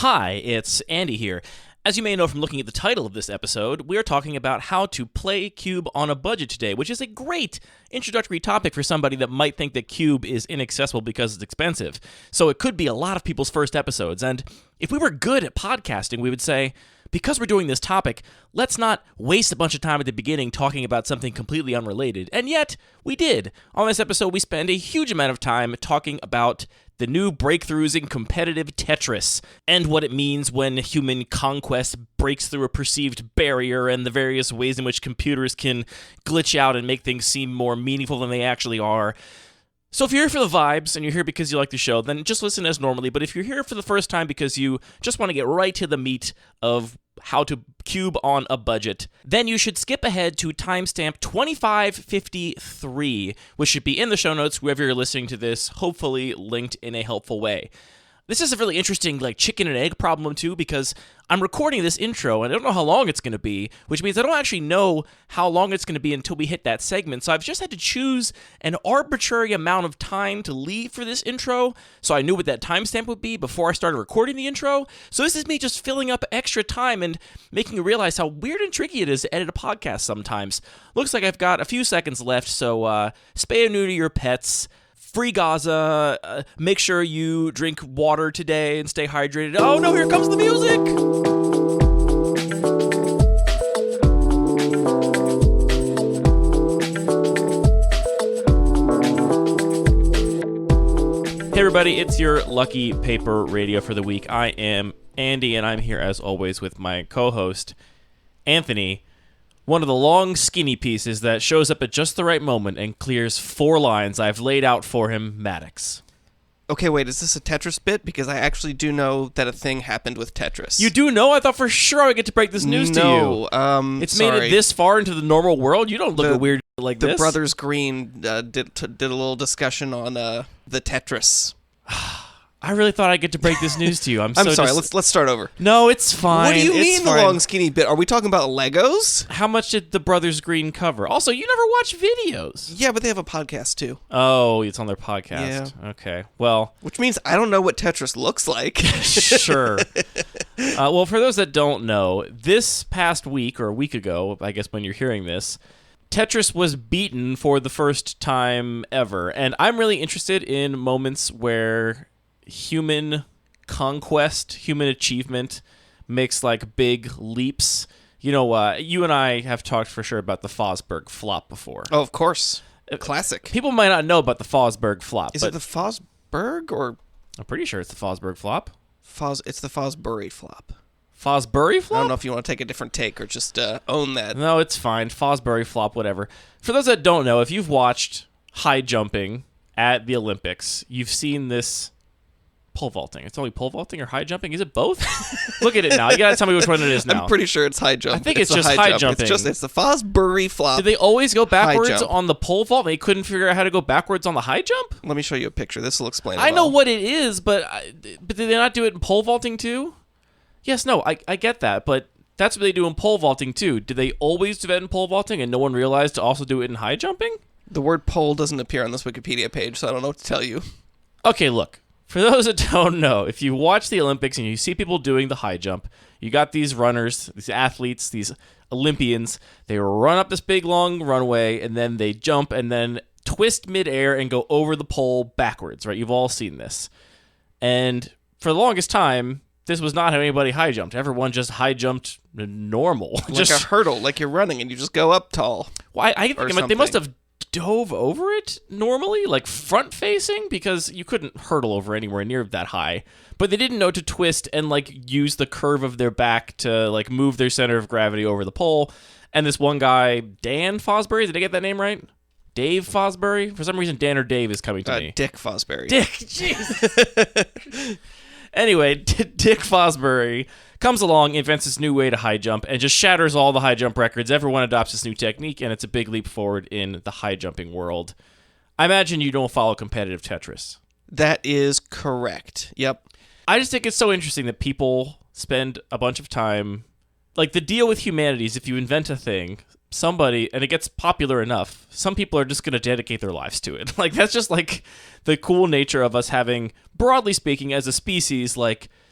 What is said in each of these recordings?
Hi, it's Andy here. As you may know from looking at the title of this episode, we are talking about how to play Cube on a budget today, which is a great introductory topic for somebody that might think that Cube is inaccessible because it's expensive. So it could be a lot of people's first episodes, and if we were good at podcasting, we would say, because we're doing this topic, let's not waste a bunch of time at the beginning talking about something completely unrelated. And yet, we did. On this episode, we spend a huge amount of time talking about the new breakthroughs in competitive Tetris, and what it means when human conquest breaks through a perceived barrier, and the various ways in which computers can glitch out and make things seem more meaningful than they actually are. So if you're here for the vibes, and you're here because you like the show, then just listen as normally. But if you're here for the first time because you just want to get right to the meat of how to cube on a budget, then you should skip ahead to timestamp 2553, which should be in the show notes wherever you're listening to this, hopefully linked in a helpful way. This is a really interesting chicken and egg problem too, because I'm recording this intro and I don't know how long it's going to be, which means I don't actually know how long it's going to be until we hit that segment. So I've just had to choose an arbitrary amount of time to leave for this intro, so I knew what that timestamp would be before I started recording the intro. So this is me just filling up extra time and making you realize how weird and tricky it is to edit a podcast sometimes. Looks like I've got a few seconds left, so spay or neuter your pets. Free Gaza, make sure you drink water today and stay hydrated. Oh no, here comes the music! Hey everybody, it's your Lucky Paper Radio for the week. I am Andy, and I'm here as always with my co-host, Anthony. One of the long, skinny pieces that shows up at just the right moment and clears 4 lines I've laid out for him, Maddox. Okay, wait, is this a Tetris bit? Because I actually do know that a thing happened with Tetris. You do know? I thought for sure I would get to break this news to you. It's sorry. made it this far into the normal world? You don't look at weird like this. The Brothers Green did a little discussion on the Tetris. I really thought I'd get to break this news to you. I'm sorry. Let's start over. No, it's fine. What do you mean fine. The long skinny bit? Are we talking about Legos? How much did the Brothers Green cover? Also, you never watch videos. Yeah, but they have a podcast too. Oh, it's on their podcast. Yeah. Okay. Well, which means I don't know what Tetris looks like. Sure. Well, for those that don't know, this past week or a week ago, I guess when you're hearing this, Tetris was beaten for the first time ever, and I'm really interested in moments where human conquest, human achievement makes big leaps. You know, you and I have talked for sure about the Fosberg flop before. Oh, of course. Classic. People might not know about the Fosberg flop. Is it the Fosberg or? I'm pretty sure it's the Fosberg flop. It's the Fosbury flop. Fosbury flop? I don't know if you want to take a different take or just own that. No, it's fine. Fosbury flop, whatever. For those that don't know, if you've watched high jumping at the Olympics, you've seen this pole vaulting. It's only pole vaulting or high jumping? Is it both? Look at it now. You gotta tell me which one it is now. I'm pretty sure it's high jump. I think it's just high jumping. It's the Fosbury flop. Did they always go backwards on the pole vault? They couldn't figure out how to go backwards on the high jump? Let me show you a picture. This will explain it. I know what it is, but did they not do it in pole vaulting too? Yes, no, I get that, but that's what they do in pole vaulting too. Did they always do that in pole vaulting and no one realized to also do it in high jumping? The word pole doesn't appear on this Wikipedia page, so I don't know what to tell you. Okay, look. For those that don't know, if you watch the Olympics and you see people doing the high jump, you got these runners, these athletes, these Olympians, they run up this big long runway, and then they jump and then twist midair and go over the pole backwards, right? You've all seen this. And for the longest time, this was not how anybody high jumped. Everyone just high jumped normal. Like a hurdle, like you're running and you just go up tall. Well, I think they must have dove over it normally, front facing, because you couldn't hurdle over anywhere near that high. But they didn't know to twist and use the curve of their back to move their center of gravity over the pole. And this one guy, Dan Fosbury, did I get that name right? Dave Fosbury? For some reason, Dan or Dave is coming to me. Dick Fosbury. Dick, jeez. Anyway, Dick Fosbury comes along, invents this new way to high jump, and just shatters all the high jump records. Everyone adopts this new technique, and it's a big leap forward in the high jumping world. I imagine you don't follow competitive Tetris. That is correct. Yep. I just think it's so interesting that people spend a bunch of time... the deal with humanity is if you invent a thing, somebody, and it gets popular enough, some people are just going to dedicate their lives to it. That's just the cool nature of us having, broadly speaking, as a species,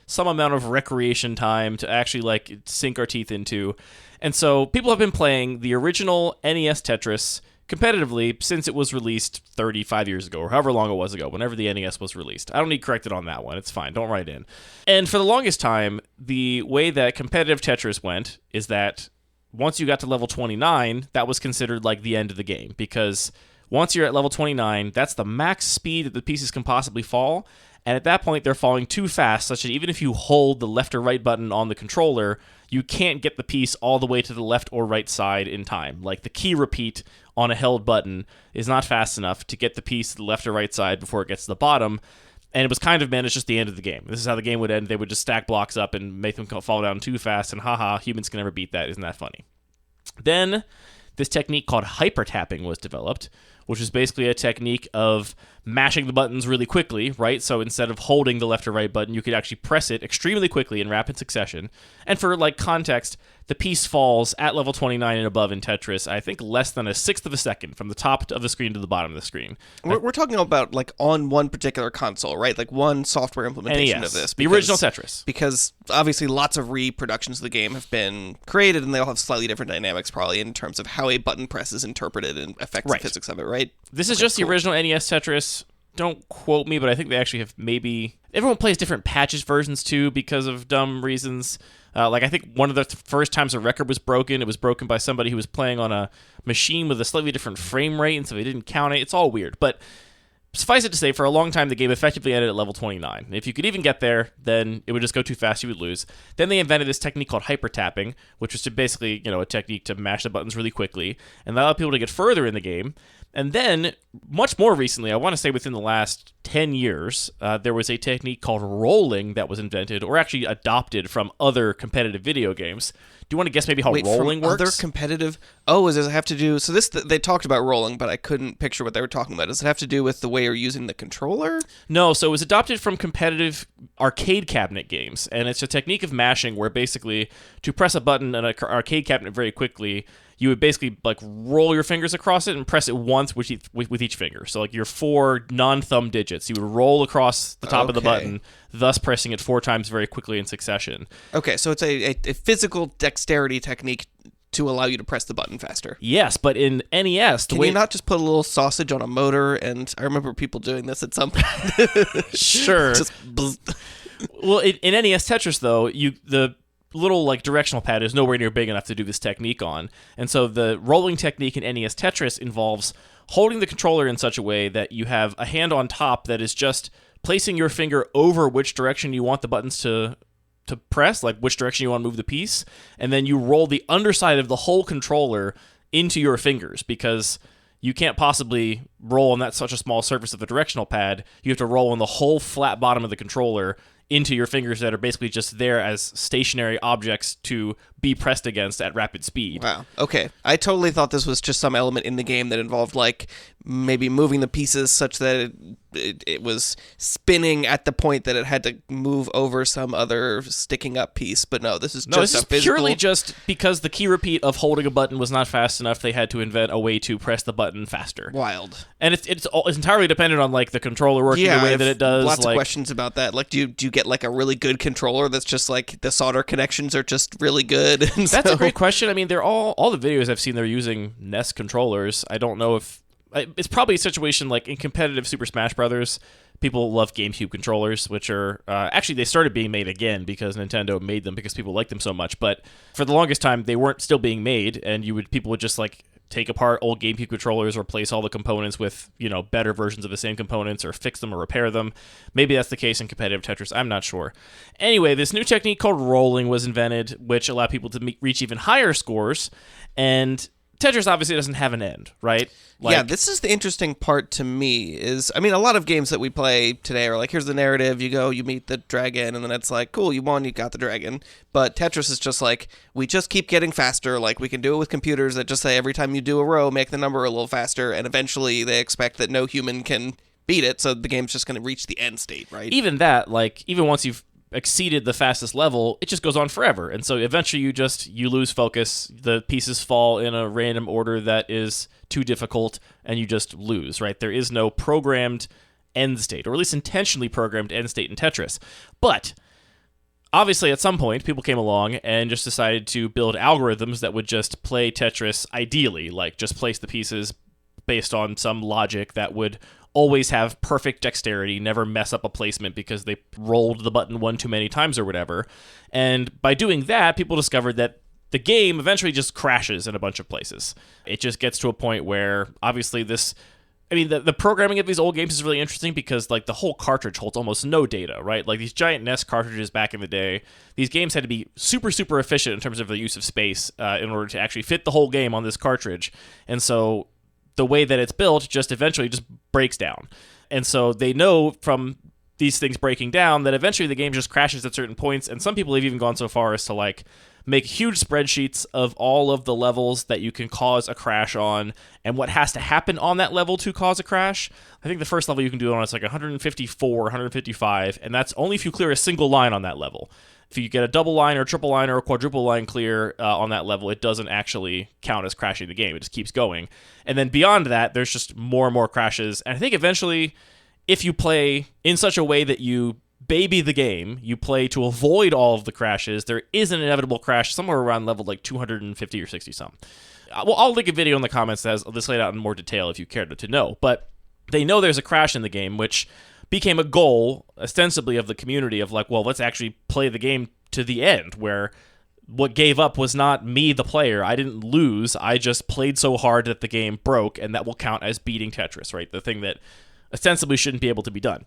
some amount of recreation time to actually like sink our teeth into. And so people have been playing the original NES Tetris competitively since it was released 35 years ago, or however long it was ago, whenever the NES was released. I don't need corrected on that one. It's fine. Don't write in. And for the longest time, the way that competitive Tetris went is that once you got to level 29, that was considered like the end of the game, because once you're at level 29, that's the max speed that the pieces can possibly fall. And at that point, they're falling too fast, such that even if you hold the left or right button on the controller, you can't get the piece all the way to the left or right side in time. Like the key repeat on a held button is not fast enough to get the piece to the left or right side before it gets to the bottom. And it was kind of meant as just the end of the game. This is how the game would end. They would just stack blocks up and make them fall down too fast, and haha, humans can never beat that. Isn't that funny? Then this technique called hyper tapping was developed, which is basically a technique of mashing the buttons really quickly, right? So instead of holding the left or right button, you could actually press it extremely quickly in rapid succession. And for like context, the piece falls at level 29 and above in Tetris, I think less than a sixth of a second from the top of the screen to the bottom of the screen. We're talking about like on one particular console, right? Like one software implementation NES, of this. the original Tetris. Because obviously lots of reproductions of the game have been created, and they all have slightly different dynamics probably in terms of how a button press is interpreted and affects the physics of it, right? This is just the original NES Tetris. Don't quote me, but I think they actually have maybe... Everyone plays different patches versions too because of dumb reasons. Like I think one of the first times a record was broken, it was broken by somebody who was playing on a machine with a slightly different frame rate, and so they didn't count it. It's all weird. But suffice it to say, for a long time, the game effectively ended at level 29. And if you could even get there, then it would just go too fast, you would lose. Then they invented this technique called hyper tapping, which was to basically, a technique to mash the buttons really quickly, and that allowed people to get further in the game. And then, much more recently, I want to say within the last 10 years, there was a technique called rolling that was invented, or actually adopted from other competitive video games. Do you want to guess maybe how rolling works? Other competitive... Oh, does it have to do... So they talked about rolling, but I couldn't picture what they were talking about. Does it have to do with the way you're using the controller? No, so it was adopted from competitive arcade cabinet games, and it's a technique of mashing where basically to press a button in an arcade cabinet very quickly, you would basically like roll your fingers across it and press it once with each finger. So like your 4 non-thumb digits, you would roll across the top of the button, thus pressing it 4 times very quickly in succession. Okay, so it's a physical dexterity technique to allow you to press the button faster. Yes, but in NES... Can you not just put a little sausage on a motor? And I remember people doing this at some point. Sure. Just well, in NES Tetris, though, the little like directional pad is nowhere near big enough to do this technique on. And so the rolling technique in NES Tetris involves holding the controller in such a way that you have a hand on top that is just placing your finger over which direction you want the buttons to press, like which direction you want to move the piece, and then you roll the underside of the whole controller into your fingers, because you can't possibly roll on such a small surface of the directional pad. You have to roll on the whole flat bottom of the controller into your fingers that are basically just there as stationary objects to be pressed against at rapid speed. Wow. Okay. I totally thought this was just some element in the game that involved like maybe moving the pieces such that it was spinning at the point that it had to move over some other sticking up piece. But no, this is just a physical... purely just because the key repeat of holding a button was not fast enough. They had to invent a way to press the button faster. Wild. And it's entirely dependent on like the controller working the way that it does. Lots of questions about that. Like, do you get like a really good controller that's just like the solder connections are just really good? That's a great question. I mean, they're all the videos I've seen, they're using NES controllers. I don't know if it's probably a situation like in competitive Super Smash Brothers. People love GameCube controllers, which are actually they started being made again because Nintendo made them because people liked them so much. But for the longest time, they weren't still being made, and people would just like take apart old GameCube controllers, replace all the components with better versions of the same components, or fix them or repair them. Maybe that's the case in competitive Tetris. I'm not sure. Anyway, this new technique called rolling was invented, which allowed people to reach even higher scores, and Tetris obviously doesn't have an end, right? Yeah, this is the interesting part to me is, I mean, a lot of games that we play today are like, here's the narrative, you go, you meet the dragon, and then it's like, cool, you won, you got the dragon. But Tetris is just like, we just keep getting faster, like we can do it with computers that just say every time you do a row, make the number a little faster, and eventually they expect that no human can beat it, so the game's just going to reach the end state, right? Even that, like, even once you've exceeded the fastest level, it just goes on forever, and so eventually you lose focus, the pieces fall in a random order that is too difficult, and you just lose, right? There is no programmed end state, or at least intentionally programmed end state in Tetris. But obviously, at some point, people came along and just decided to build algorithms that would just play Tetris ideally, like just place the pieces based on some logic that would always have perfect dexterity, never mess up a placement because they rolled the button one too many times or whatever. And by doing that, people discovered that the game eventually just crashes in a bunch of places. It just gets to a point where, obviously, the programming of these old games is really interesting because, like, the whole cartridge holds almost no data, right? Like, these giant NES cartridges back in the day, these games had to be super, super efficient in terms of the use of space in order to actually fit the whole game on this cartridge. And so the way that it's built just eventually just breaks down. And so they know from these things breaking down that eventually the game just crashes at certain points. And some people have even gone so far as to, like, make huge spreadsheets of all of the levels that you can cause a crash on and what has to happen on that level to cause a crash. I think the first level you can do it on is like 154, 155, and that's only if you clear a single line on that level. If you get a double line or a triple line or a quadruple line clear on that level, it doesn't actually count as crashing the game. It just keeps going. And then beyond that, there's just more and more crashes. And I think eventually, if you play in such a way that you baby the game, you play to avoid all of the crashes, there is an inevitable crash somewhere around level like 250 or 60 some. Well, I'll link a video in the comments that has this laid out in more detail if you care to know. But they know there's a crash in the game, which became a goal, ostensibly, of the community of like, well, let's actually play the game to the end, where what gave up was not me, the player. I didn't lose. I just played so hard that the game broke, and that will count as beating Tetris, right? The thing that ostensibly shouldn't be able to be done.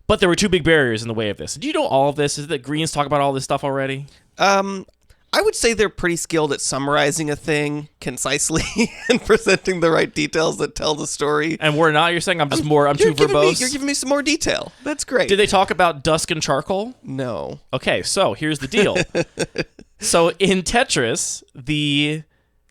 But there were two big barriers in the way of this. Do you know all of this? Is it that Greens talk about all this stuff already? I would say they're pretty skilled at summarizing a thing concisely and presenting the right details that tell the story. And we're not? You're saying I'm too verbose? You're giving me some more detail. That's great. Did they talk about dusk and charcoal? No. Okay, so here's the deal. So in Tetris, the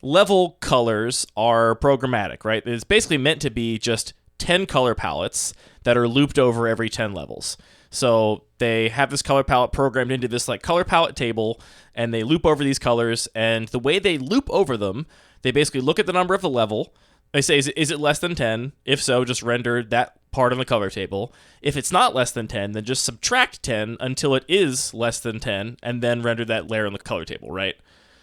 level colors are programmatic, right? It's basically meant to be just 10 color palettes that are looped over every 10 levels. So they have this color palette programmed into this like color palette table, and they loop over these colors, and the way they loop over them, they basically look at the number of the level. They say, is it less than 10? If so, just render that part on the color table. If it's not less than 10, then just subtract 10 until it is less than 10, and then render that layer on the color table, right?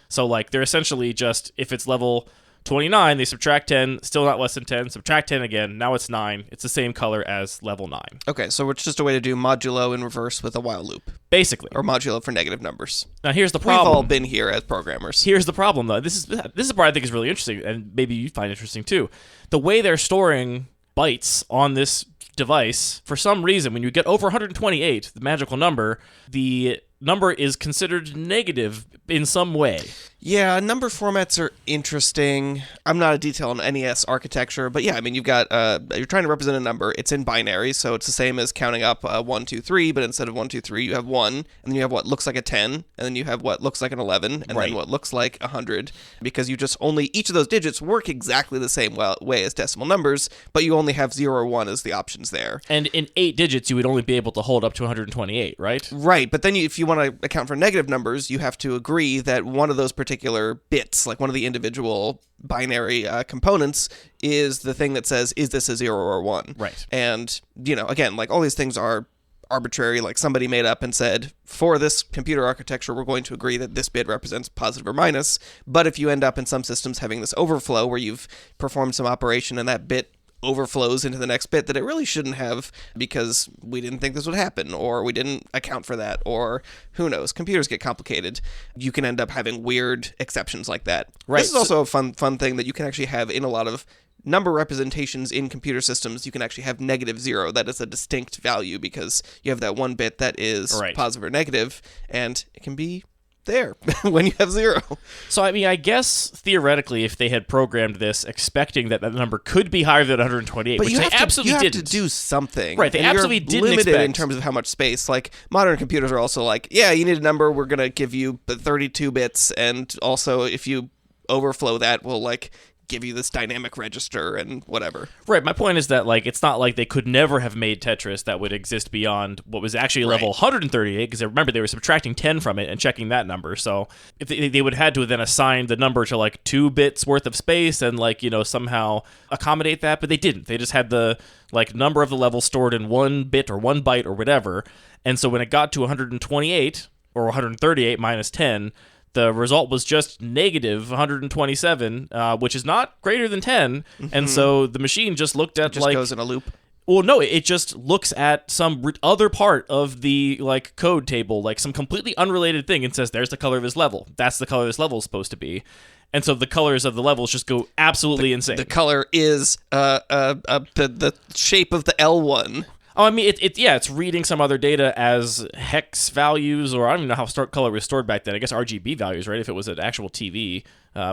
So like they're essentially just, if it's level 29, they subtract 10, still not less than 10, subtract 10 again, now it's 9. It's the same color as level 9. Okay, so it's just a way to do modulo in reverse with a while loop. Basically. Or modulo for negative numbers. Now here's the problem. We've all been here as programmers. Here's the problem, though. This is the part I think is really interesting, and maybe you find interesting too. The way they're storing bytes on this device, for some reason, when you get over 128, the magical number, the number is considered negative in some way. Yeah, number formats are interesting. I'm not a detail on NES architecture, but yeah, I mean, you've got, you're trying to represent a number. It's in binary, so it's the same as counting up 1, 2, 3, but instead of 1, 2, 3, you have 1, and then you have what looks like a 10, and then you have what looks like an 11, and then what looks like 100, because you just only, each of those digits work exactly the same way as decimal numbers, but you only have 0 or 1 as the options there. And in 8 digits, you would only be able to hold up to 128, right? Right, but then if you want to account for negative numbers, you have to agree that one of those particular bits, like one of the individual binary components, is the thing that says, is this a 0 or 1? Right. And, again, like all these things are arbitrary, like somebody made up and said, for this computer architecture, we're going to agree that this bit represents positive or minus, but if you end up in some systems having this overflow where you've performed some operation and that bit overflows into the next bit that it really shouldn't have because we didn't think this would happen, or we didn't account for that, or who knows, computers get complicated. You can end up having weird exceptions like that. Right. This is also a fun thing that you can actually have in a lot of number representations in computer systems. You can actually have -0. That is a distinct value because you have that one bit that is positive or negative, and it can be there when you have 0. So, I mean, I guess theoretically, if they had programmed this expecting that number could be higher than 128, but which they absolutely didn't. You have to do something. Right, they absolutely didn't limited expect. In terms of how much space. Like, modern computers are also like, yeah, you need a number, we're going to give you 32 bits, and also if you overflow that, we'll, like, give you this dynamic register and whatever. Right, my point is that, like, it's not like they could never have made Tetris that would exist beyond what was actually level 138, because remember, they were subtracting 10 from it and checking that number, so if they would have had to then assign the number to, like, 2 bits worth of space and, like, somehow accommodate that, but they didn't. They just had the, like, number of the level stored in 1 bit or 1 byte or whatever, and so when it got to 128, or 138 minus 10, the result was just negative 127, which is not greater than 10. And so the machine just looked at just goes in a loop. Well, no, it just looks at some other part of the like code table, like some completely unrelated thing, and says, "There's the color of this level. That's the color this level is supposed to be." And so the colors of the levels just go absolutely insane. The color is the shape of the L1. Oh, I mean, it's reading some other data as hex values, or I don't even know how color was stored back then. I guess RGB values, right? If it was an actual TV,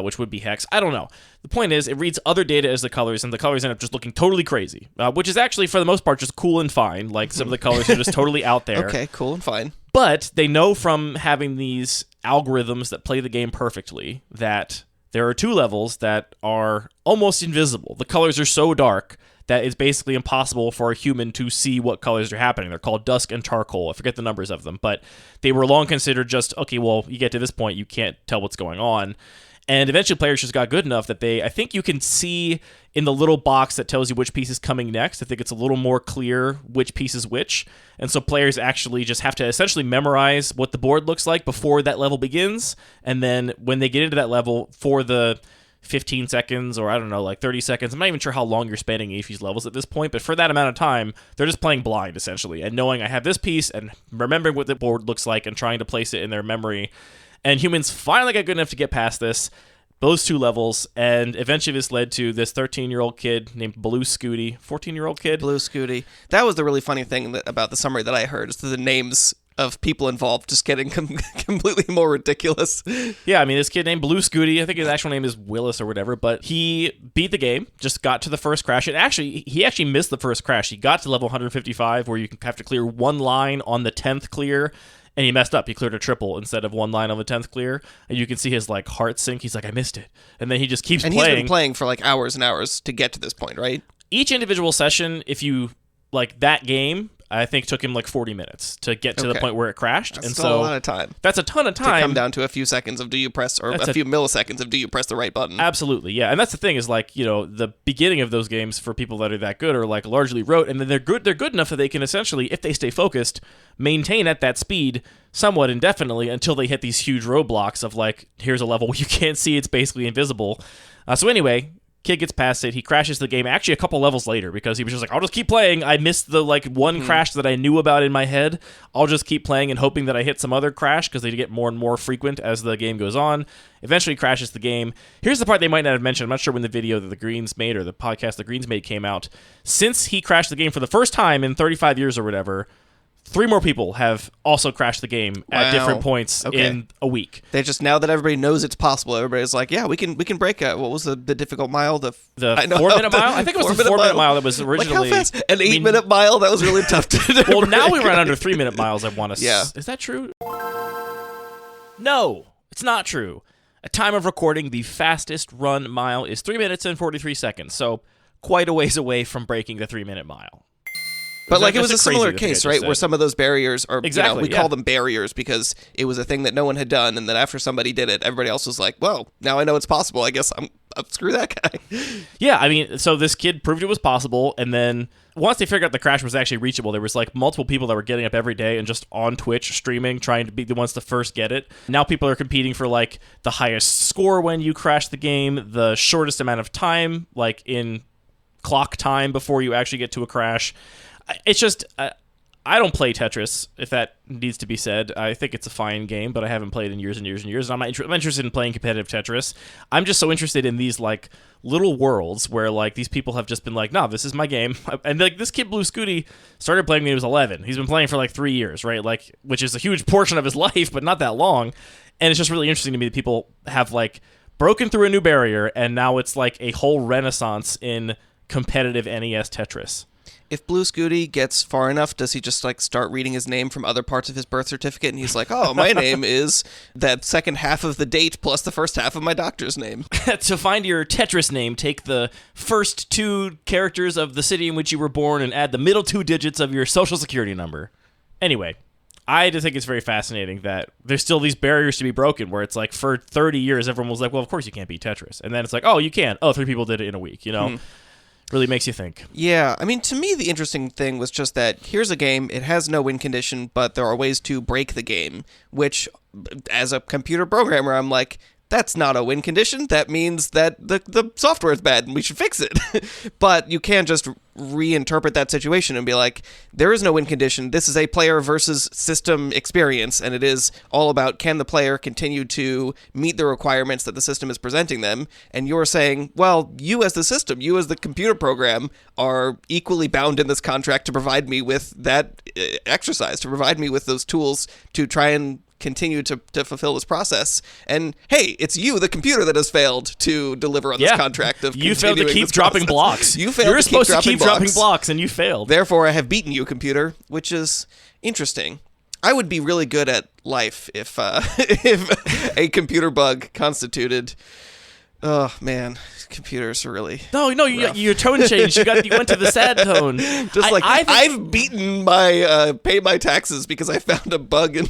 which would be hex. I don't know. The point is, it reads other data as the colors, and the colors end up just looking totally crazy, which is actually, for the most part, just cool and fine. Like, some of the colors are just totally out there. Okay, cool and fine. But they know from having these algorithms that play the game perfectly that there are 2 levels that are almost invisible. The colors are so dark that it's basically impossible for a human to see what colors are happening. They're called dusk and charcoal. I forget the numbers of them, but they were long considered just, okay, well, you get to this point, you can't tell what's going on. And eventually players just got good enough that I think you can see in the little box that tells you which piece is coming next. I think it's a little more clear which piece is which. And so players actually just have to essentially memorize what the board looks like before that level begins. And then when they get into that level for the 15 seconds or I don't know, like 30 seconds. I'm not even sure how long you're spending each of these levels at this point, but for that amount of time, they're just playing blind essentially and knowing I have this piece and remembering what the board looks like and trying to place it in their memory. And humans finally got good enough to get past those 2 levels, and eventually this led to this 13-year-old kid named Blue Scooty, 14-year-old kid. Blue Scooty. That was the really funny thing about the summary that I heard, is the names of people involved just getting completely more ridiculous. Yeah, I mean, this kid named Blue Scooty, I think his actual name is Willis or whatever, but he beat the game, just got to the first crash. He actually missed the first crash. He got to level 155, where you have to clear 1 line on the 10th clear, and he messed up. He cleared a triple instead of 1 line on the 10th clear, and you can see his like heart sink. He's like, I missed it. And then he just keeps playing. And he's been playing for like hours and hours to get to this point, right? Each individual session, if you like that game, I think took him like 40 minutes to get to the point where it crashed. That's still a lot of time. That's a ton of time. To come down to a few seconds of do you press, or a few milliseconds of do you press the right button. Absolutely, yeah. And that's the thing is like, you know, the beginning of those games for people that are that good are like largely rote, and then they're good enough that they can essentially, if they stay focused, maintain at that speed somewhat indefinitely until they hit these huge roadblocks of like, here's a level you can't see, it's basically invisible. So anyway, kid gets past it. He crashes the game actually a couple levels later because he was just like, I'll just keep playing. I missed the like one crash that I knew about in my head. I'll just keep playing and hoping that I hit some other crash because they get more and more frequent as the game goes on. Eventually crashes the game. Here's the part they might not have mentioned. I'm not sure when the video that the Greens made or the podcast the Greens made came out. Since he crashed the game for the first time in 35 years or whatever, 3 more people have also crashed the game at different points in a week. They just, now that everybody knows it's possible, everybody's like, yeah, we can break it. What was the difficult mile? The 4-minute mile? I think it was the 4-minute mile that was originally... Like how fast? An 8-minute mile? That was really tough to do. Well, now we run under 3-minute miles, I want to say. Yeah. Is that true? No, it's not true. At time of recording, the fastest run mile is 3 minutes and 43 seconds, so quite a ways away from breaking the 3-minute mile. But like it was a similar case, right, where some of those barriers are, exactly, we call them barriers because it was a thing that no one had done, and then after somebody did it, everybody else was like, well, now I know it's possible. I guess I'm screw that guy. Yeah, I mean, so this kid proved it was possible, and then once they figured out the crash was actually reachable, there was like multiple people that were getting up every day and just on Twitch streaming, trying to be the ones to first get it. Now people are competing for like the highest score when you crash the game, the shortest amount of time, like in clock time before you actually get to a crash. It's just, I don't play Tetris, if that needs to be said. I think it's a fine game, but I haven't played in years and years and years. I'm interested in playing competitive Tetris. I'm just so interested in these like little worlds where like these people have just been like, no, this is my game. And like this kid Blue Scooty started playing when he was 11. He's been playing for like 3 years, right? Like, which is a huge portion of his life, but not that long. And it's just really interesting to me that people have like broken through a new barrier, and now it's like a whole renaissance in competitive NES Tetris. If Blue Scooty gets far enough, does he just like start reading his name from other parts of his birth certificate, and he's like, oh, my name is that second half of the date plus the first half of my doctor's name? To find your Tetris name, take the first 2 characters of the city in which you were born and add the middle 2 digits of your social security number. Anyway, I just think it's very fascinating that there's still these barriers to be broken where it's like for 30 years everyone was like, well, of course you can't beat Tetris. And then it's like, oh, you can. Oh, 3 people did it in a week, you know? Really makes you think. Yeah, I mean, to me, the interesting thing was just that here's a game, it has no win condition, but there are ways to break the game, which, as a computer programmer, I'm like, that's not a win condition. That means that the software is bad and we should fix it. But you can just reinterpret that situation and be like, there is no win condition. This is a player versus system experience, and it is all about, can the player continue to meet the requirements that the system is presenting them? And you're saying, well, you as the system, you as the computer program are equally bound in this contract to provide me with that exercise, to provide me with those tools to try and continue to fulfill this process. And hey, it's you, the computer, that has failed to deliver on this contract of you failed to keep dropping blocks. You failed. You're supposed to keep dropping blocks, and you failed. Therefore, I have beaten you, computer, which is interesting. I would be really good at life if if a computer bug constituted. Oh man, computers are really your tone changed. You went to the sad tone. Just I've beaten my pay my taxes because I found a bug in.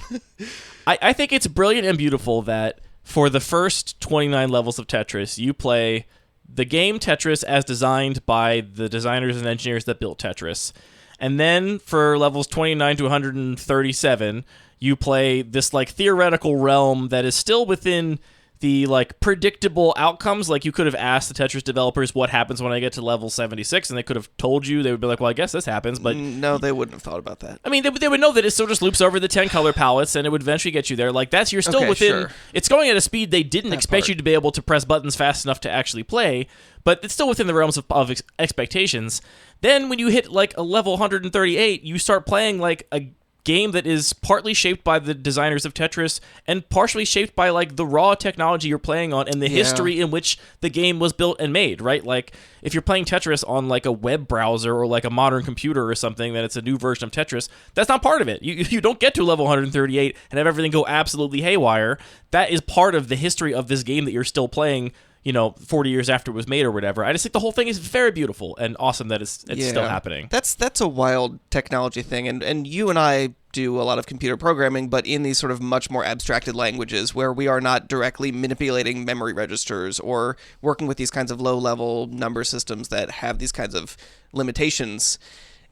I think it's brilliant and beautiful that for the first 29 levels of Tetris, you play the game Tetris as designed by the designers and engineers that built Tetris. And then for levels 29 to 137, you play this like theoretical realm that is still within the like predictable outcomes. Like you could have asked the Tetris developers what happens when I get to level 76, and they could have told you. They would be like, well, I guess this happens, but no, they wouldn't have thought about that. I mean, they would know that it still just loops over the 10 color palettes, and it would eventually get you there. Like you're still within. Sure. It's going at a speed they didn't expect you to be able to press buttons fast enough to actually play, but it's still within the realms of expectations. Then when you hit like a level 138, you start playing like a game that is partly shaped by the designers of Tetris and partially shaped by like the raw technology you're playing on and the history in which the game was built and made, right? Like if you're playing Tetris on like a web browser or like a modern computer or something, then it's a new version of Tetris. That's not part of it. You don't get to level 138 and have everything go absolutely haywire. That is part of the history of this game that you're still playing, 40 years after it was made or whatever. I just think the whole thing is very beautiful and awesome that it's still happening. That's a wild technology thing, and you and I do a lot of computer programming, but in these sort of much more abstracted languages where we are not directly manipulating memory registers or working with these kinds of low-level number systems that have these kinds of limitations.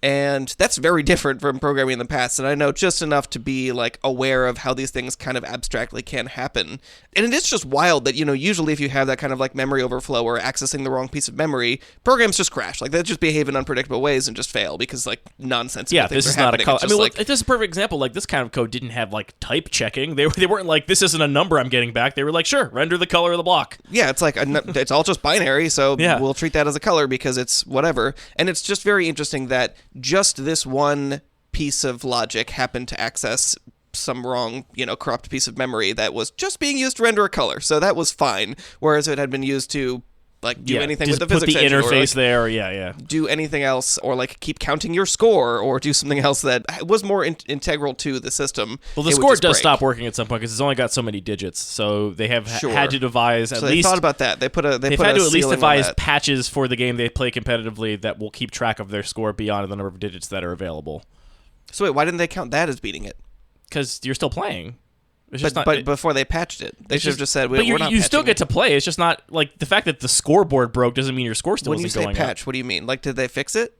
And that's very different from programming in the past, and I know just enough to be like aware of how these things kind of abstractly can happen. And it is just wild that, usually if you have that kind of like memory overflow or accessing the wrong piece of memory, programs just crash. Like they just behave in unpredictable ways and just fail because like nonsense. Yeah, this is not a code. I mean, like, this is a perfect example. Like this kind of code didn't have like type checking. They weren't like, this isn't a number I'm getting back. They were like, sure, render the color of the block. Yeah, it's like it's all just binary, so we'll treat that as a color because it's whatever. And it's just very interesting that just this one piece of logic happened to access some wrong, corrupt piece of memory that was just being used to render a color. So that was fine. Whereas if it had been used to do anything with the physics engine, or interface there, do anything else, or like keep counting your score, or do something else that was more integral to the system. Well, the score does stop working at some point because it's only got so many digits, so they have had to devise at least. They thought about that. They've had to at least devise patches for the game they play competitively that will keep track of their score beyond the number of digits that are available. So wait, why didn't they count that as beating it? Because you're still playing. But before they patched it, they should have just said, we're not you still get to play. It's just not, like, the fact that the scoreboard broke doesn't mean your score still isn't going up. When you say patch, what do you mean? Like, did they fix it?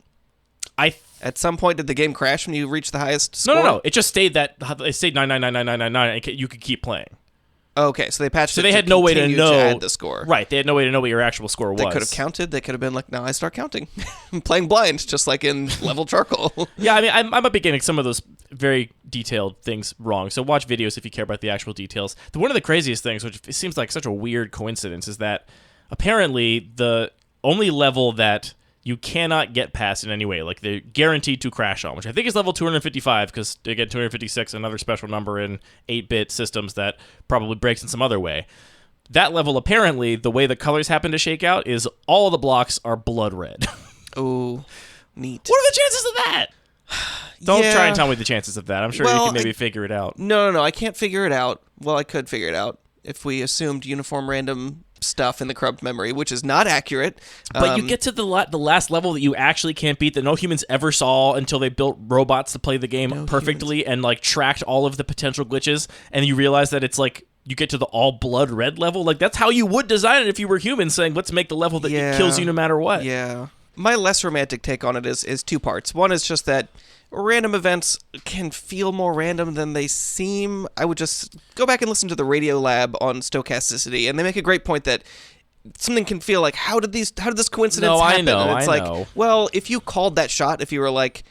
At some point, did the game crash when you reached the highest score? No. It just stayed 9999999, and you could keep playing. Okay, so they patched it. So they had no way to know add the score. Right, they had no way to know what your actual score was. They could have counted. They could have been like, now I start counting. I'm playing blind, just like in Level Charcoal. Yeah, I mean, I might be getting some of those very detailed things wrong. So watch videos if you care about the actual details. One of the craziest things, which seems like such a weird coincidence, is that apparently the only level that you cannot get past in any way, like they're guaranteed to crash on, which I think is level 255, because again, 256, another special number in 8-bit systems that probably breaks in some other way. That level, apparently, the way the colors happen to shake out is all the blocks are blood red. Oh, neat. What are the chances of that? Don't try and tell me the chances of that. I'm sure you can maybe figure it out. No, I can't figure it out. Well, I could figure it out if we assumed uniform random stuff in the corrupt memory, which is not accurate. But you get to the last level that you actually can't beat, that no humans ever saw until they built robots to play the game perfectly and like tracked all of the potential glitches, and you realize that it's like you get to the all blood red level. Like that's how you would design it if you were human, saying let's make the level that kills you no matter what. Yeah. My less romantic take on it is two parts. One is just that random events can feel more random than they seem. I would just go back and listen to the Radio Lab on stochasticity, and they make a great point that something can feel like, how did this coincidence happen? And it's like, well, if you called that shot, if you were like,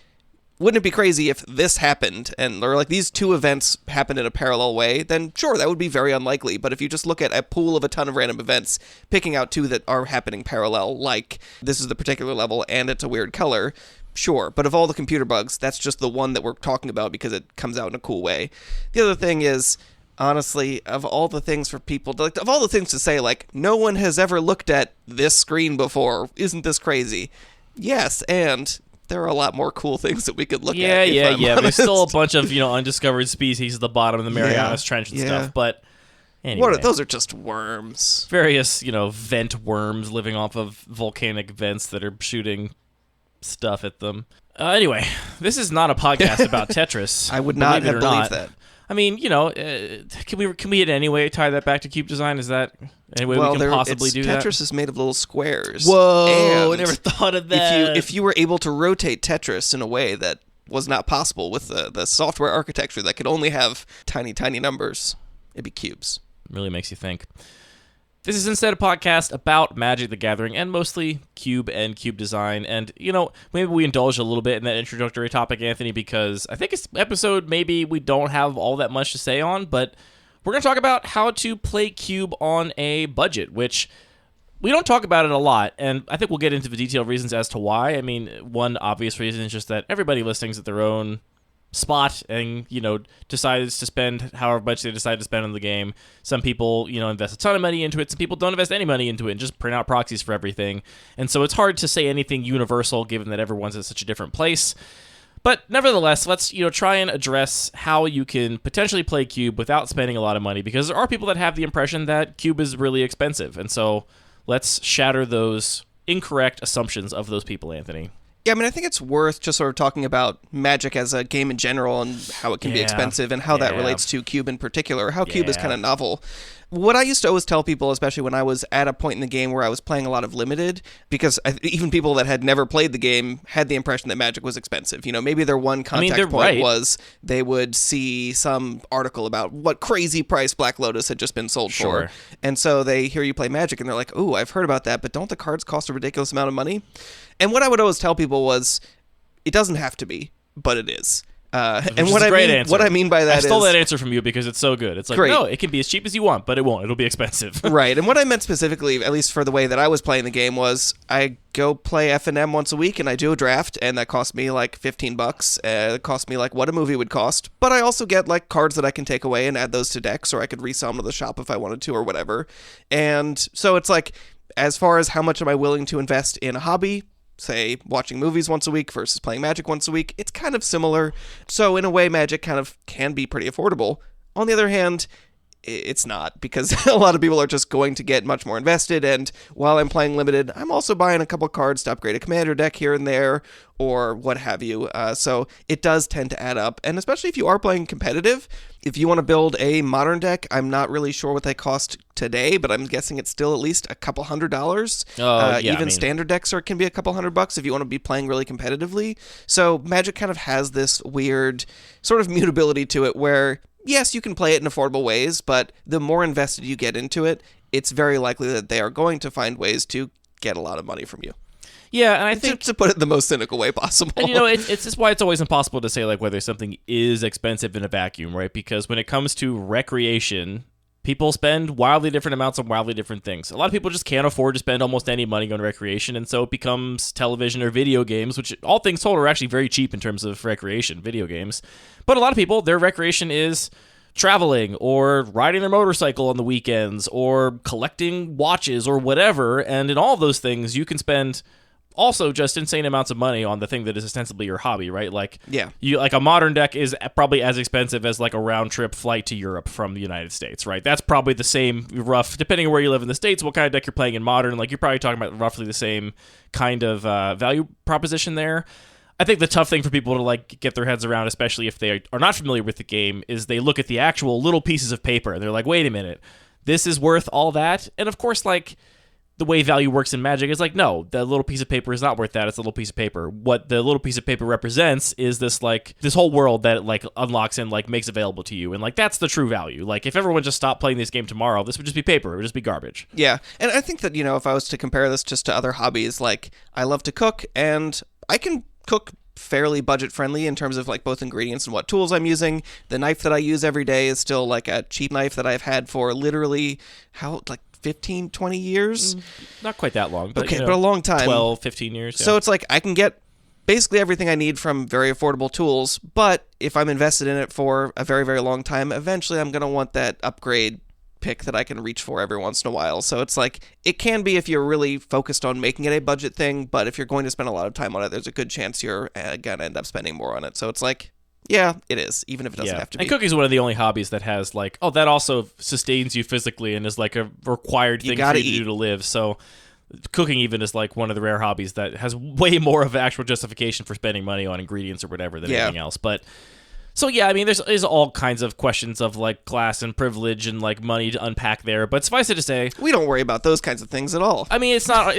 wouldn't it be crazy if this happened, or like these two events happened in a parallel way, then sure, that would be very unlikely. But if you just look at a pool of a ton of random events, picking out two that are happening parallel, like this is the particular level and it's a weird color, sure. But of all the computer bugs, that's just the one that we're talking about because it comes out in a cool way. The other thing is, honestly, of all the things for people, of all the things to say, like, no one has ever looked at this screen before, isn't this crazy? Yes, and there are a lot more cool things that we could look at. Yeah. There's still a bunch of, undiscovered species at the bottom of the Marianas Trench and stuff, but anyway. Those are just worms. Various, vent worms living off of volcanic vents that are shooting stuff at them. Anyway, this is not a podcast about Tetris. I would not have believed that. I mean, can we in any way tie that back to cube design? Is that any way we can possibly do that? Tetris is made of little squares. Whoa, I never thought of that. If you were able to rotate Tetris in a way that was not possible with the software architecture that could only have tiny, tiny numbers, it'd be cubes. Really makes you think. This is instead a podcast about Magic the Gathering and mostly cube and cube design. And, maybe we indulge a little bit in that introductory topic, Anthony, because I think it's episode maybe we don't have all that much to say on, but we're going to talk about how to play cube on a budget, which we don't talk about it a lot, and I think we'll get into the detailed reasons as to why. I mean, one obvious reason is just that everybody listening's at their own spot and, decides to spend however much they decide to spend on the game. Some people, invest a ton of money into it. Some people don't invest any money into it and just print out proxies for everything. And so it's hard to say anything universal given that everyone's at such a different place. But nevertheless, let's, try and address how you can potentially play cube without spending a lot of money, because there are people that have the impression that cube is really expensive. And so let's shatter those incorrect assumptions of those people, Anthony. Yeah, I mean, I think it's worth just sort of talking about Magic as a game in general and how it can be expensive and how that relates to Cube in particular, how Cube is kind of novel. What I used to always tell people, especially when I was at a point in the game where I was playing a lot of Limited, because even people that had never played the game had the impression that Magic was expensive. Maybe their one contact point was they would see some article about what crazy price Black Lotus had just been sold for. And so they hear you play Magic and they're like, "Ooh, I've heard about that, but don't the cards cost a ridiculous amount of money?" And what I would always tell people was, it doesn't have to be, but it is. And what I mean by that is... I stole that answer from you because it's so good. It's like, no, it can be as cheap as you want, but it won't. It'll be expensive. Right. And what I meant specifically, at least for the way that I was playing the game, was I go play F&M once a week and I do a draft, and that cost me like $15. It cost me like what a movie would cost. But I also get like cards that I can take away and add those to decks, or I could resell them to the shop if I wanted to or whatever. And so it's like, as far as how much am I willing to invest in a hobby, say watching movies once a week versus playing Magic once a week, it's kind of similar. So in a way, Magic kind of can be pretty affordable. On the other hand, it's not, because a lot of people are just going to get much more invested, and while I'm playing Limited, I'm also buying a couple cards to upgrade a commander deck here and there, or what have you. So it does tend to add up, and especially if you are playing competitive, if you want to build a modern deck, I'm not really sure what they cost today, but I'm guessing it's still at least a couple $100s. Standard decks can be a couple $100 if you want to be playing really competitively. So Magic kind of has this weird sort of mutability to it where, yes, you can play it in affordable ways, but the more invested you get into it, it's very likely that they are going to find ways to get a lot of money from you. Yeah, and I think, to put it the most cynical way possible. And it's just why it's always impossible to say like whether something is expensive in a vacuum, right? Because when it comes to recreation, people spend wildly different amounts on wildly different things. A lot of people just can't afford to spend almost any money on recreation, and so it becomes television or video games, which all things told are actually very cheap in terms of recreation, video games. But a lot of people, their recreation is traveling or riding their motorcycle on the weekends or collecting watches or whatever, and in all of those things, you can spend also just insane amounts of money on the thing that is ostensibly your hobby, right? Like, a modern deck is probably as expensive as like a round trip flight to Europe from the United States, right? That's probably the same rough, depending on where you live in the States, what kind of deck you're playing in modern, like you're probably talking about roughly the same kind of value proposition there. I think the tough thing for people to like get their heads around, especially if they are not familiar with the game, is they look at the actual little pieces of paper and they're like, wait a minute, this is worth all that? And of course, like, the way value works in Magic is like, no, the little piece of paper is not worth that. It's a little piece of paper. What the little piece of paper represents is this like this whole world that it like unlocks and like makes available to you, and like that's the true value. Like if everyone just stopped playing this game tomorrow, this would just be paper. It would just be garbage. Yeah, and I think that, you know, if I was to compare this just to other hobbies, like I love to cook, and I can cook fairly budget friendly in terms of like both ingredients and what tools I'm using. The knife that I use every day is still like a cheap knife that I've had for literally 15, 20 years? Not quite that long. But, okay, but a long time. 12, 15 years. Yeah. So it's like I can get basically everything I need from very affordable tools, but if I'm invested in it for a very, very long time, eventually I'm going to want that upgrade pick that I can reach for every once in a while. So it's like, it can be if you're really focused on making it a budget thing, but if you're going to spend a lot of time on it, there's a good chance you're going to end up spending more on it. So it's like, yeah, it is, even if it doesn't have to be. And cooking is one of the only hobbies that has like, oh, that also sustains you physically and is like a required thing for you to do to live. So cooking even is like one of the rare hobbies that has way more of an actual justification for spending money on ingredients or whatever than anything else. But so yeah, I mean, there's all kinds of questions of like class and privilege and like money to unpack there. But suffice it to say, we don't worry about those kinds of things at all. I mean, it's not.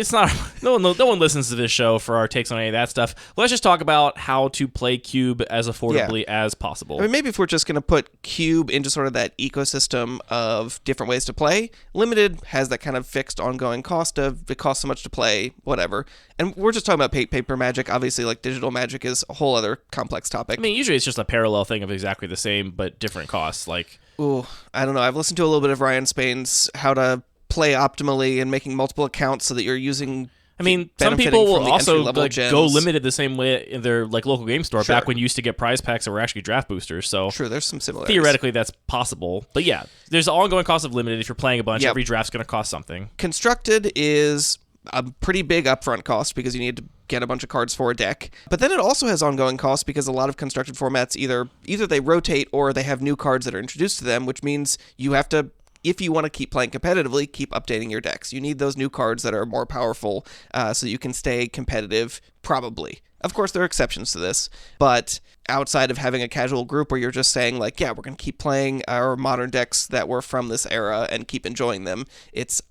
No one listens to this show for our takes on any of that stuff. Let's just talk about how to play Cube as affordably as possible. I mean, maybe if we're just going to put Cube into sort of that ecosystem of different ways to play, Limited has that kind of fixed ongoing cost of it costs so much to play, whatever. And we're just talking about paper Magic. Obviously, like digital Magic is a whole other complex topic. I mean, usually it's just a parallel thing of exactly the same but different costs. Like, ooh, I don't know. I've listened to a little bit of Ryan Spain's how to play optimally and making multiple accounts so that you're using. I mean, some people will also like go limited the same way in their like local game store back when you used to get prize packs that were actually draft boosters. So true, there's some similarities. Theoretically, that's possible. But yeah, there's an ongoing cost of limited. If you're playing a bunch, every draft's going to cost something. Constructed is a pretty big upfront cost because you need to get a bunch of cards for a deck. But then it also has ongoing costs because a lot of constructed formats either they rotate or they have new cards that are introduced to them, which means you have to, if you want to keep playing competitively, keep updating your decks. You need those new cards that are more powerful so you can stay competitive, probably. Of course, there are exceptions to this, but outside of having a casual group where you're just saying, like, yeah, we're going to keep playing our modern decks that were from this era and keep enjoying them, it's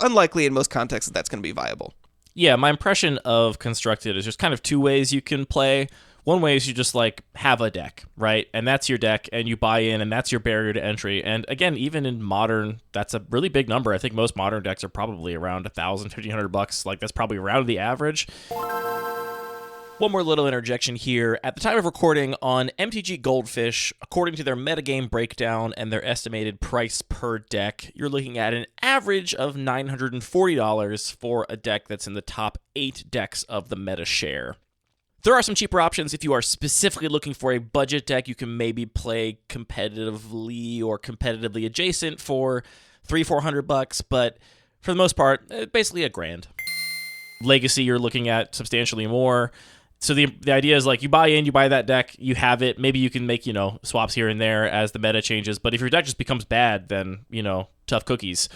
unlikely in most contexts that's going to be viable. Yeah, my impression of Constructed is there's kind of two ways you can play. One way is you just like have a deck, right? And that's your deck and you buy in and that's your barrier to entry. And again, even in modern, that's a really big number. I think most modern decks are probably around $1,000, $1,500. Like that's probably around the average. One more little interjection here. At the time of recording on MTG Goldfish, according to their metagame breakdown and their estimated price per deck, you're looking at an average of $940 for a deck that's in the top 8 decks of the meta share. There are some cheaper options. If you are specifically looking for a budget deck, you can maybe play competitively or competitively adjacent for $300-$400, but for the most part, basically $1,000. Legacy, you're looking at substantially more. So the idea is like you buy in, you buy that deck, you have it. Maybe you can make, swaps here and there as the meta changes. But if your deck just becomes bad, then, tough cookies.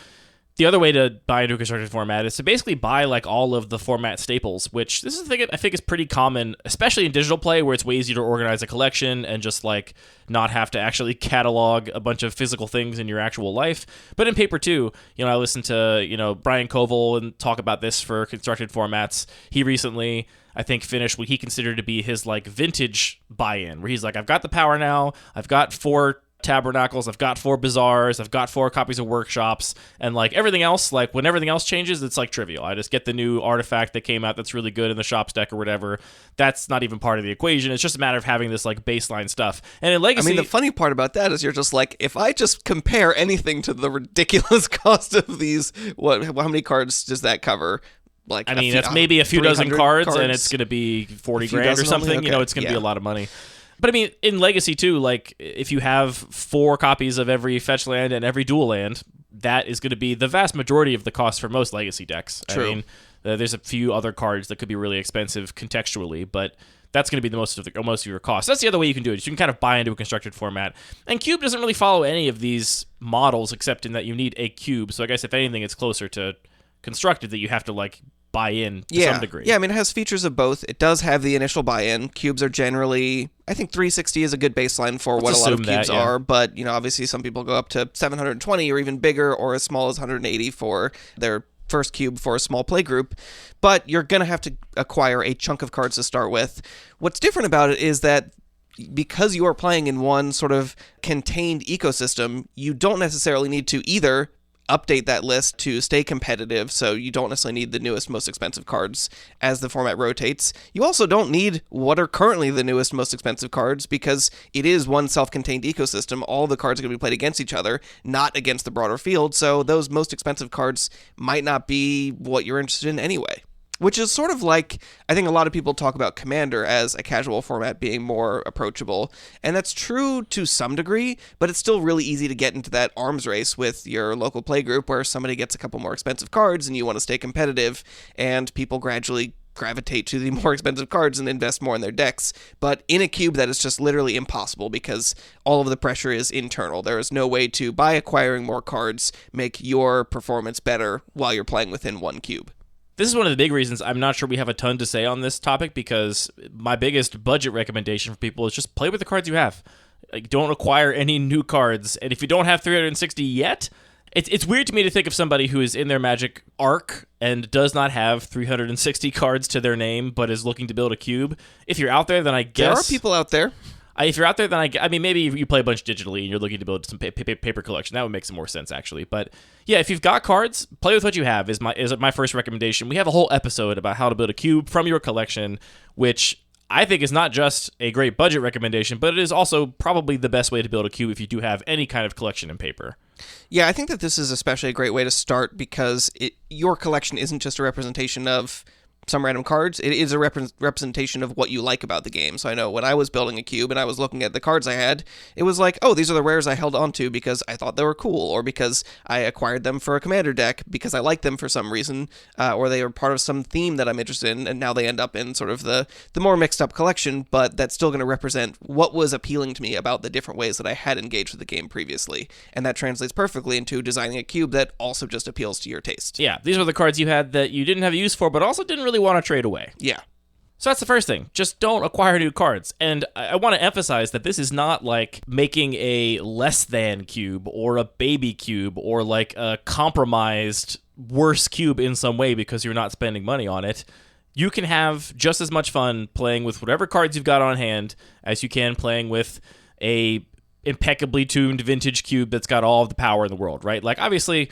The other way to buy into a constructed format is to basically buy like all of the format staples, which this is a thing I think is pretty common, especially in digital play where it's way easier to organize a collection and just like not have to actually catalog a bunch of physical things in your actual life. But in paper too, I listened to, Brian Koval and talk about this for constructed formats. He recently, I think, finished what he considered to be his like vintage buy-in, where he's like, I've got the power now, I've got 4 Tabernacles, I've got 4 Bazaars, I've got 4 copies of Workshops, and like everything else, like when everything else changes, it's like trivial. I just get the new artifact that came out that's really good in the shops deck or whatever. That's not even part of the equation. It's just a matter of having this like baseline stuff. And in Legacy, I mean, the funny part about that is you're just like, if I just compare anything to the ridiculous cost of these, how many cards does that cover? Like, I mean, it's maybe a few dozen cards, and it's going to be $40,000 or something. Okay. It's going to be a lot of money. But I mean, in Legacy too, like if you have 4 copies of every fetch land and every dual land, that is going to be the vast majority of the cost for most Legacy decks. True. I mean, there's a few other cards that could be really expensive contextually, but that's going to be the most of your cost. That's the other way you can do it. You can kind of buy into a constructed format. And Cube doesn't really follow any of these models, except in that you need a cube. So I guess if anything, it's closer to constructed that you have to like buy in to some degree. Yeah, I mean, it has features of both. It does have the initial buy-in. Cubes are generally, I think 360 is a good baseline for what a lot of cubes are, but, obviously some people go up to 720 or even bigger or as small as 180 for their first cube for a small playgroup, but you're going to have to acquire a chunk of cards to start with. What's different about it is that because you are playing in one sort of contained ecosystem, you don't necessarily need to either update that list to stay competitive, so you don't necessarily need the newest, most expensive cards as the format rotates. You also don't need what are currently the newest, most expensive cards, because it is one self-contained ecosystem. All the cards are going to be played against each other, not against the broader field, so those most expensive cards might not be what you're interested in anyway. Which is sort of like, I think a lot of people talk about Commander as a casual format being more approachable, and that's true to some degree, but it's still really easy to get into that arms race with your local playgroup where somebody gets a couple more expensive cards and you want to stay competitive, and people gradually gravitate to the more expensive cards and invest more in their decks. But in a cube, that is just literally impossible because all of the pressure is internal. There is no way to, by acquiring more cards, make your performance better while you're playing within one cube. This is one of the big reasons I'm not sure we have a ton to say on this topic, because my biggest budget recommendation for people is just play with the cards you have. Like, don't acquire any new cards. And if you don't have 360 yet, it's weird to me to think of somebody who is in their Magic arc and does not have 360 cards to their name, but is looking to build a cube. If you're out there, then I guess... There are people out there. If you're out there, then I mean, maybe you play a bunch digitally and you're looking to build some paper collection. That would make some more sense, actually. But yeah, if you've got cards, play with what you have is my first recommendation. We have a whole episode about how to build a cube from your collection, which I think is not just a great budget recommendation, but it is also probably the best way to build a cube if you do have any kind of collection in paper. Yeah, I think that this is especially a great way to start because your collection isn't just a representation of some random cards. It is a representation of what you like about the game. So I know when I was building a cube and I was looking at the cards I had, it was like, oh, these are the rares I held onto because I thought they were cool, or because I acquired them for a commander deck because I like them for some reason, or they are part of some theme that I'm interested in, and now they end up in sort of the more mixed up collection, but that's still going to represent what was appealing to me about the different ways that I had engaged with the game previously. And that translates perfectly into designing a cube that also just appeals to your taste. Yeah, these were the cards you had that you didn't have a use for, but also didn't really want to trade away. Yeah. So that's the first thing. Just don't acquire new cards. And I want to emphasize that this is not like making a less than cube or a baby cube or like a compromised worse cube in some way because you're not spending money on it. You can have just as much fun playing with whatever cards you've got on hand as you can playing with a impeccably tuned vintage cube that's got all of the power in the world, right? Like, obviously,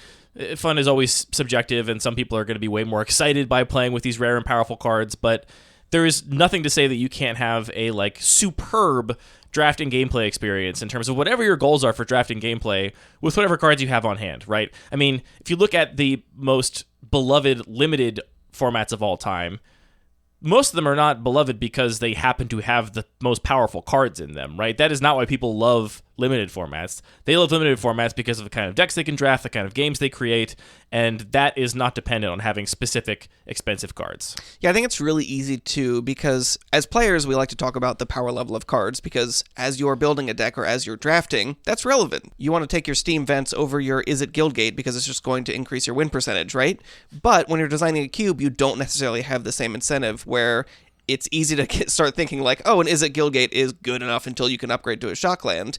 fun is always subjective, and some people are going to be way more excited by playing with these rare and powerful cards, but there is nothing to say that you can't have a, like, superb drafting gameplay experience in terms of whatever your goals are for drafting gameplay with whatever cards you have on hand, right? I mean, if you look at the most beloved limited formats of all time, most of them are not beloved because they happen to have the most powerful cards in them, right? That is not why people love limited formats. They love limited formats because of the kind of decks they can draft, the kind of games they create, and that is not dependent on having specific expensive cards. Yeah, I think it's really easy too, because as players, we like to talk about the power level of cards, because as you're building a deck or as you're drafting, that's relevant. You want to take your Steam vents over your Is It Guildgate because it's just going to increase your win percentage, right? But when you're designing a cube, you don't necessarily have the same incentive where it's easy to start thinking like, oh, an Is It Guildgate is good enough until you can upgrade to a Shockland.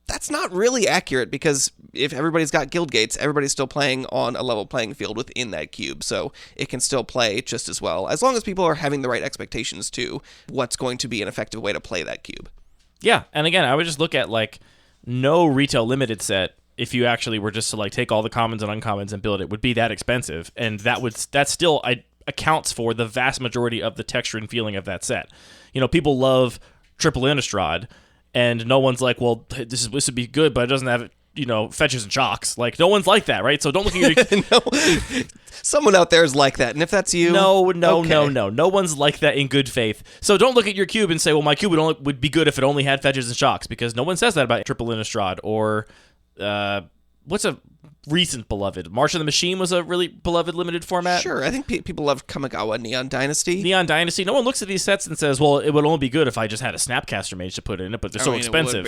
That's not really accurate, because if everybody's got guild gates, everybody's still playing on a level playing field within that cube, so it can still play just as well, as long as people are having the right expectations to what's going to be an effective way to play that cube. Yeah, and again, I would just look at, like, no retail limited set, if you actually were just to, like, take all the commons and uncommons and build it, would be that expensive, and that still accounts for the vast majority of the texture and feeling of that set. You know, people love Triple Innistrad, and no one's like, well, this would be good, but it doesn't have, you know, fetches and shocks. Like, no one's like that, right? So don't look at your... No, someone out there is like that, and if that's you... No one's like that in good faith. So don't look at your cube and say, well, my cube would be good if it only had fetches and shocks, because no one says that about Triple Innistrad, or... what's a recent beloved? March of the Machine was a really beloved limited format. Sure, I think people love Kamigawa Neon Dynasty. Neon Dynasty. No one looks at these sets and says, well, it would only be good if I just had a Snapcaster Mage to put in it, but they're so expensive.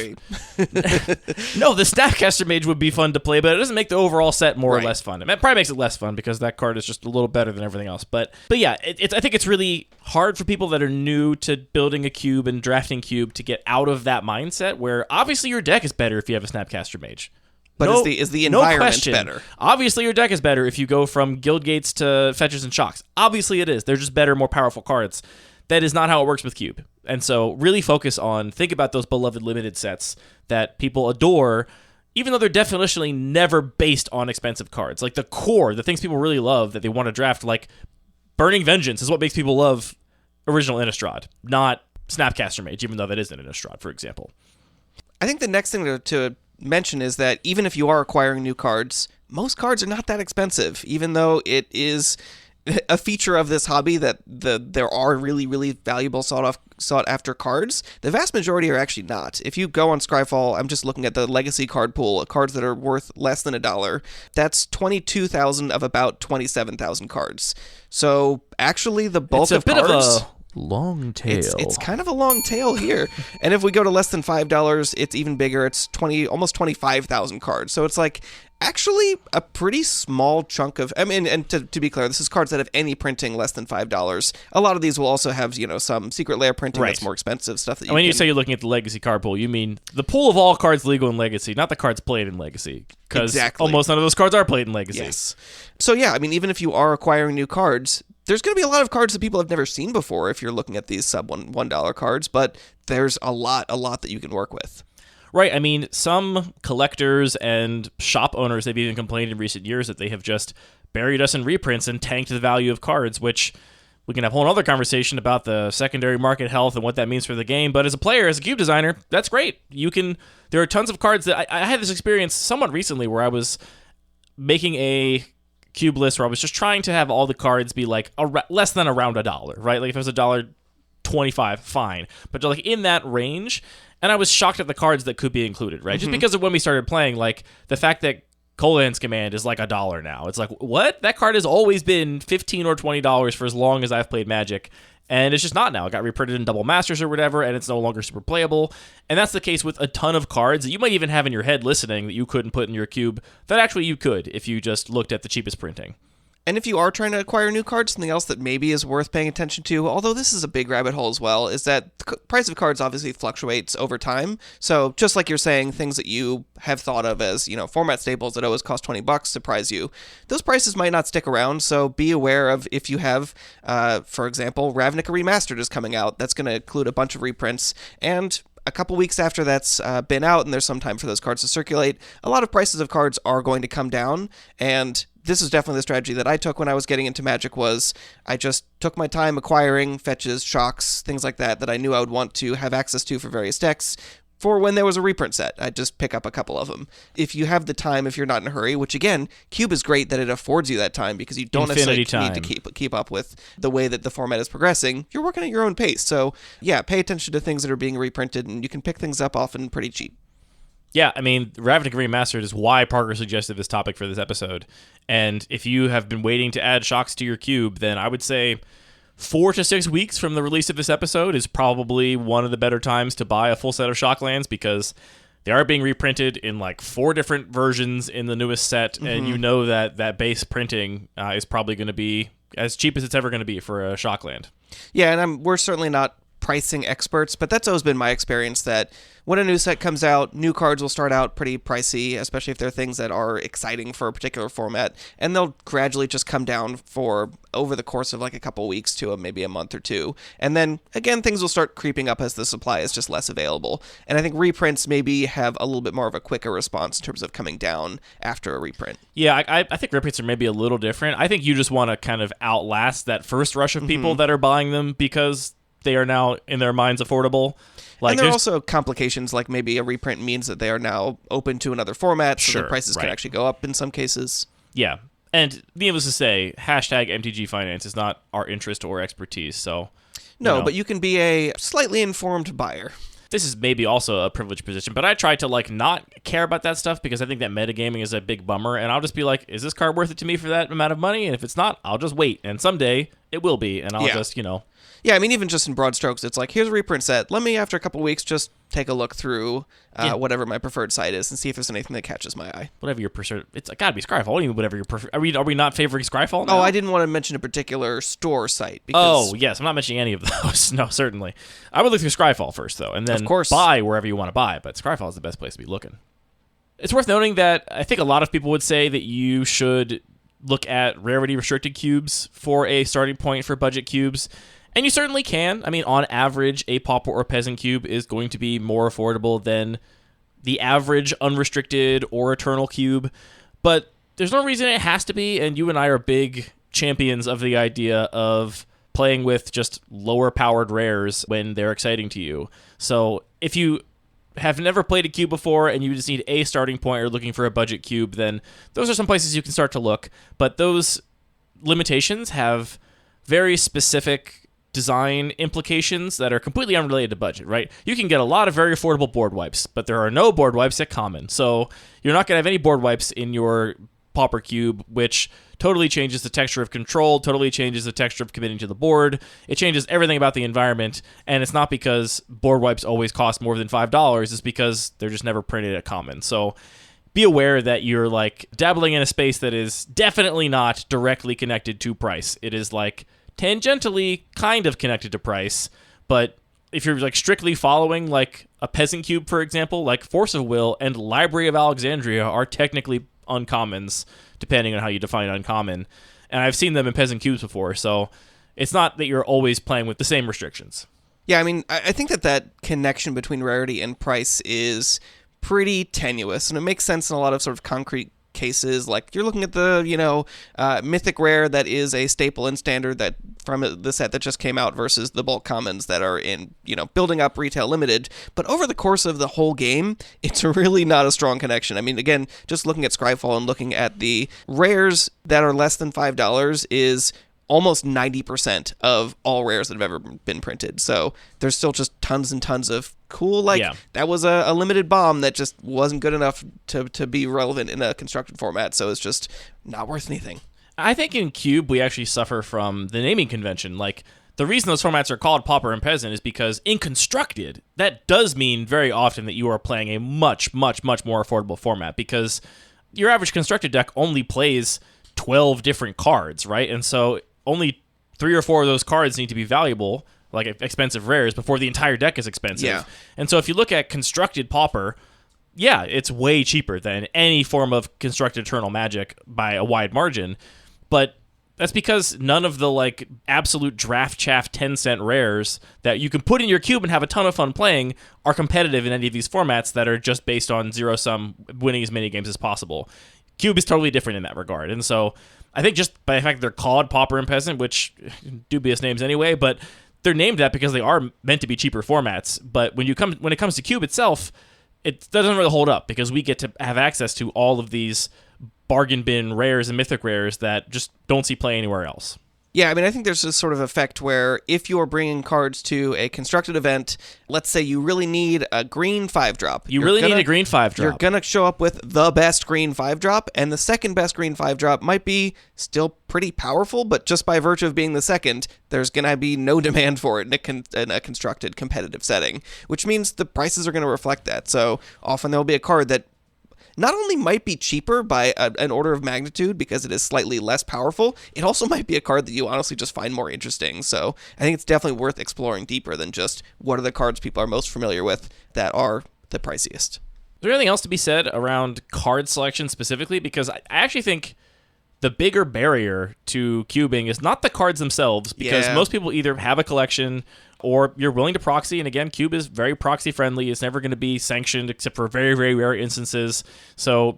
No, the Snapcaster Mage would be fun to play, but it doesn't make the overall set more or less fun. It probably makes it less fun because that card is just a little better than everything else. But yeah, I think it's really hard for people that are new to building a cube and drafting cube to get out of that mindset where obviously your deck is better if you have a Snapcaster Mage. But is the environment better? Obviously, your deck is better if you go from Guild Gates to Fetches and Shocks. Obviously, it is. They're just better, more powerful cards. That is not how it works with Cube. And so really think about those beloved limited sets that people adore, even though they're definitionally never based on expensive cards. Like the core, the things people really love that they want to draft, like Burning Vengeance is what makes people love original Innistrad, not Snapcaster Mage, even though that isn't Innistrad, for example. I think the next thing to mention is that even if you are acquiring new cards, most cards are not that expensive, even though it is a feature of this hobby that there are really, really valuable sought after cards. The vast majority are actually not. If you go on Scryfall, I'm just looking at the legacy card pool, cards that are worth less than $1. That's 22,000 of about 27,000 cards. So actually, the bulk of cards. It's a bit of a long tail. It's kind of a long tail here. And if we go to less than $5, it's even bigger. It's almost 25,000 cards. So it's like actually a pretty small chunk of, I mean, and to be clear, this is cards that have any printing less than $5. A lot of these will also have, some secret layer printing that's more expensive stuff. That when you say you're looking at the legacy card pool, you mean the pool of all cards legal in Legacy, not the cards played in Legacy. Because almost none of those cards are played in Legacy. Yes. So yeah, I mean, even if you are acquiring new cards, there's going to be a lot of cards that people have never seen before if you're looking at these sub $1 cards, but there's a lot that you can work with. Right. I mean, some collectors and shop owners have even complained in recent years that they have just buried us in reprints and tanked the value of cards, which we can have a whole other conversation about the secondary market health and what that means for the game. But as a player, as a Cube designer, that's great. There are tons of cards that I had this experience somewhat recently where I was making a Cube list where I was just trying to have all the cards be like less than around $1, right? Like if it was $1.25, fine. But like in that range. And I was shocked at the cards that could be included, right? Just because of when we started playing, like the fact that Kolan's Command is like $1 now. It's like, what? That card has always been $15 or $20 for as long as I've played Magic. And it's just not now. It got reprinted in Double Masters or whatever, and it's no longer super playable. And that's the case with a ton of cards that you might even have in your head listening that you couldn't put in your Cube that actually you could if you just looked at the cheapest printing. And if you are trying to acquire new cards, something else that maybe is worth paying attention to, although this is a big rabbit hole as well, is that the price of cards obviously fluctuates over time. So just like you're saying, things that you have thought of as, format staples that always cost $20 surprise you. Those prices might not stick around, so be aware of if you have, for example, Ravnica Remastered is coming out. That's going to include a bunch of reprints, and a couple weeks after that's been out and there's some time for those cards to circulate, a lot of prices of cards are going to come down, and this is definitely the strategy that I took when I was getting into Magic. Was I just took my time acquiring fetches, shocks, things like that I knew I would want to have access to for various decks. For when there was a reprint set, I'd just pick up a couple of them. If you have the time, if you're not in a hurry, which again, Cube is great that it affords you that time because you don't necessarily need to keep up with the way that the format is progressing. You're working at your own pace. So yeah, pay attention to things that are being reprinted, and you can pick things up often pretty cheap. Yeah, I mean, Ravnica Remastered is why Parker suggested this topic for this episode. And if you have been waiting to add shocks to your Cube, then I would say 4 to 6 weeks from the release of this episode is probably one of the better times to buy a full set of Shocklands, because they are being reprinted in like 4 different versions in the newest set, and you know that base printing is probably going to be as cheap as it's ever going to be for a Shockland. Yeah, and we're certainly not pricing experts, but that's always been my experience that when a new set comes out, new cards will start out pretty pricey, especially if they're things that are exciting for a particular format, and they'll gradually just come down for over the course of like a couple weeks to maybe a month or two. And then again, things will start creeping up as the supply is just less available. And I think reprints maybe have a little bit more of a quicker response in terms of coming down after a reprint. Yeah, I think reprints are maybe a little different. I think you just want to kind of outlast that first rush of people that are buying them because they are now, in their minds, affordable. Like, and there are also complications, like maybe a reprint means that they are now open to another format, so the prices can actually go up in some cases. Yeah, and needless to say, hashtag MTG Finance is not our interest or expertise, so... No, but you can be a slightly informed buyer. This is maybe also a privileged position, but I try to not care about that stuff because I think that metagaming is a big bummer, and I'll just be like, is this card worth it to me for that amount of money? And if it's not, I'll just wait, and someday it will be, and I'll just, Yeah, I mean, even just in broad strokes, it's like, here's a reprint set. Let me, after a couple weeks, just take a look through whatever my preferred site is and see if there's anything that catches my eye. Whatever your preferred... It's got to be Scryfall. Even whatever your preferred... Are we not favoring Scryfall now? Oh, I didn't want to mention a particular store site. Because... Oh, yes. I'm not mentioning any of those. No, certainly. I would look through Scryfall first, though, and then of course, buy wherever you want to buy, but Scryfall is the best place to be looking. It's worth noting that I think a lot of people would say that you should look at rarity restricted cubes for a starting point for budget cubes. And you certainly can. I mean, on average, a pauper or peasant cube is going to be more affordable than the average unrestricted or eternal cube. But there's no reason it has to be, and you and I are big champions of the idea of playing with just lower powered rares when they're exciting to you. So if you have never played a cube before and you just need a starting point or looking for a budget cube, then those are some places you can start to look. But those limitations have very specific design implications that are completely unrelated to budget, right? You can get a lot of very affordable board wipes, but there are no board wipes at common. So you're not going to have any board wipes in your pauper cube, which totally changes the texture of control, totally changes the texture of committing to the board. It changes everything about the environment, and it's not because board wipes always cost more than $5. It's because they're just never printed at common. So be aware that you're like dabbling in a space that is definitely not directly connected to price. It is like tangentially kind of connected to price, but if you're like strictly following like a peasant cube, for example, like Force of Will and Library of Alexandria are technically uncommons, depending on how you define uncommon. And I've seen them in peasant cubes before, so it's not that you're always playing with the same restrictions. Yeah, I mean, I think that connection between rarity and price is pretty tenuous, and it makes sense in a lot of sort of concrete cases. Like you're looking at the mythic rare that is a staple and standard that from the set that just came out versus the bulk commons that are in building up retail limited. But over the course of the whole game, it's really not a strong connection. I mean, again, just looking at Scryfall and looking at the rares that are less than $5 is almost 90% of all rares that have ever been printed. So there's still just tons and tons of cool, that was a limited bomb that just wasn't good enough to be relevant in a constructed format. So it's just not worth anything. I think in Cube, we actually suffer from the naming convention. Like, the reason those formats are called Pauper and Peasant is because in Constructed, that does mean very often that you are playing a much, much, much more affordable format, because your average Constructed deck only plays 12 different cards, right? And so only 3 or 4 of those cards need to be valuable, like expensive rares, before the entire deck is expensive. Yeah. And so if you look at Constructed Pauper, yeah, it's way cheaper than any form of Constructed Eternal Magic by a wide margin. But that's because none of the like absolute draft chaff 10-cent rares that you can put in your cube and have a ton of fun playing are competitive in any of these formats that are just based on zero-sum winning as many games as possible. Cube is totally different in that regard. And so I think just by the fact they're called Pauper and Peasant, which dubious names anyway, but they're named that because they are meant to be cheaper formats. But when it comes to Cube itself, it doesn't really hold up because we get to have access to all of these bargain bin rares and mythic rares that just don't see play anywhere else. Yeah, I mean, I think there's this sort of effect where if you're bringing cards to a constructed event, let's say you really need a green 5-drop. You really need a green 5-drop. You're going to show up with the best green 5-drop, and the second best green 5-drop might be still pretty powerful, but just by virtue of being the second, there's going to be no demand for it in a constructed competitive setting, which means the prices are going to reflect that. So often there'll be a card that not only might be cheaper by an order of magnitude because it is slightly less powerful, it also might be a card that you honestly just find more interesting. So I think it's definitely worth exploring deeper than just what are the cards people are most familiar with that are the priciest. Is there anything else to be said around card selection specifically? Because I actually think the bigger barrier to cubing is not the cards themselves, because most people either have a collection or you're willing to proxy. And again, Cube is very proxy friendly. It's never going to be sanctioned except for very, very rare instances. So,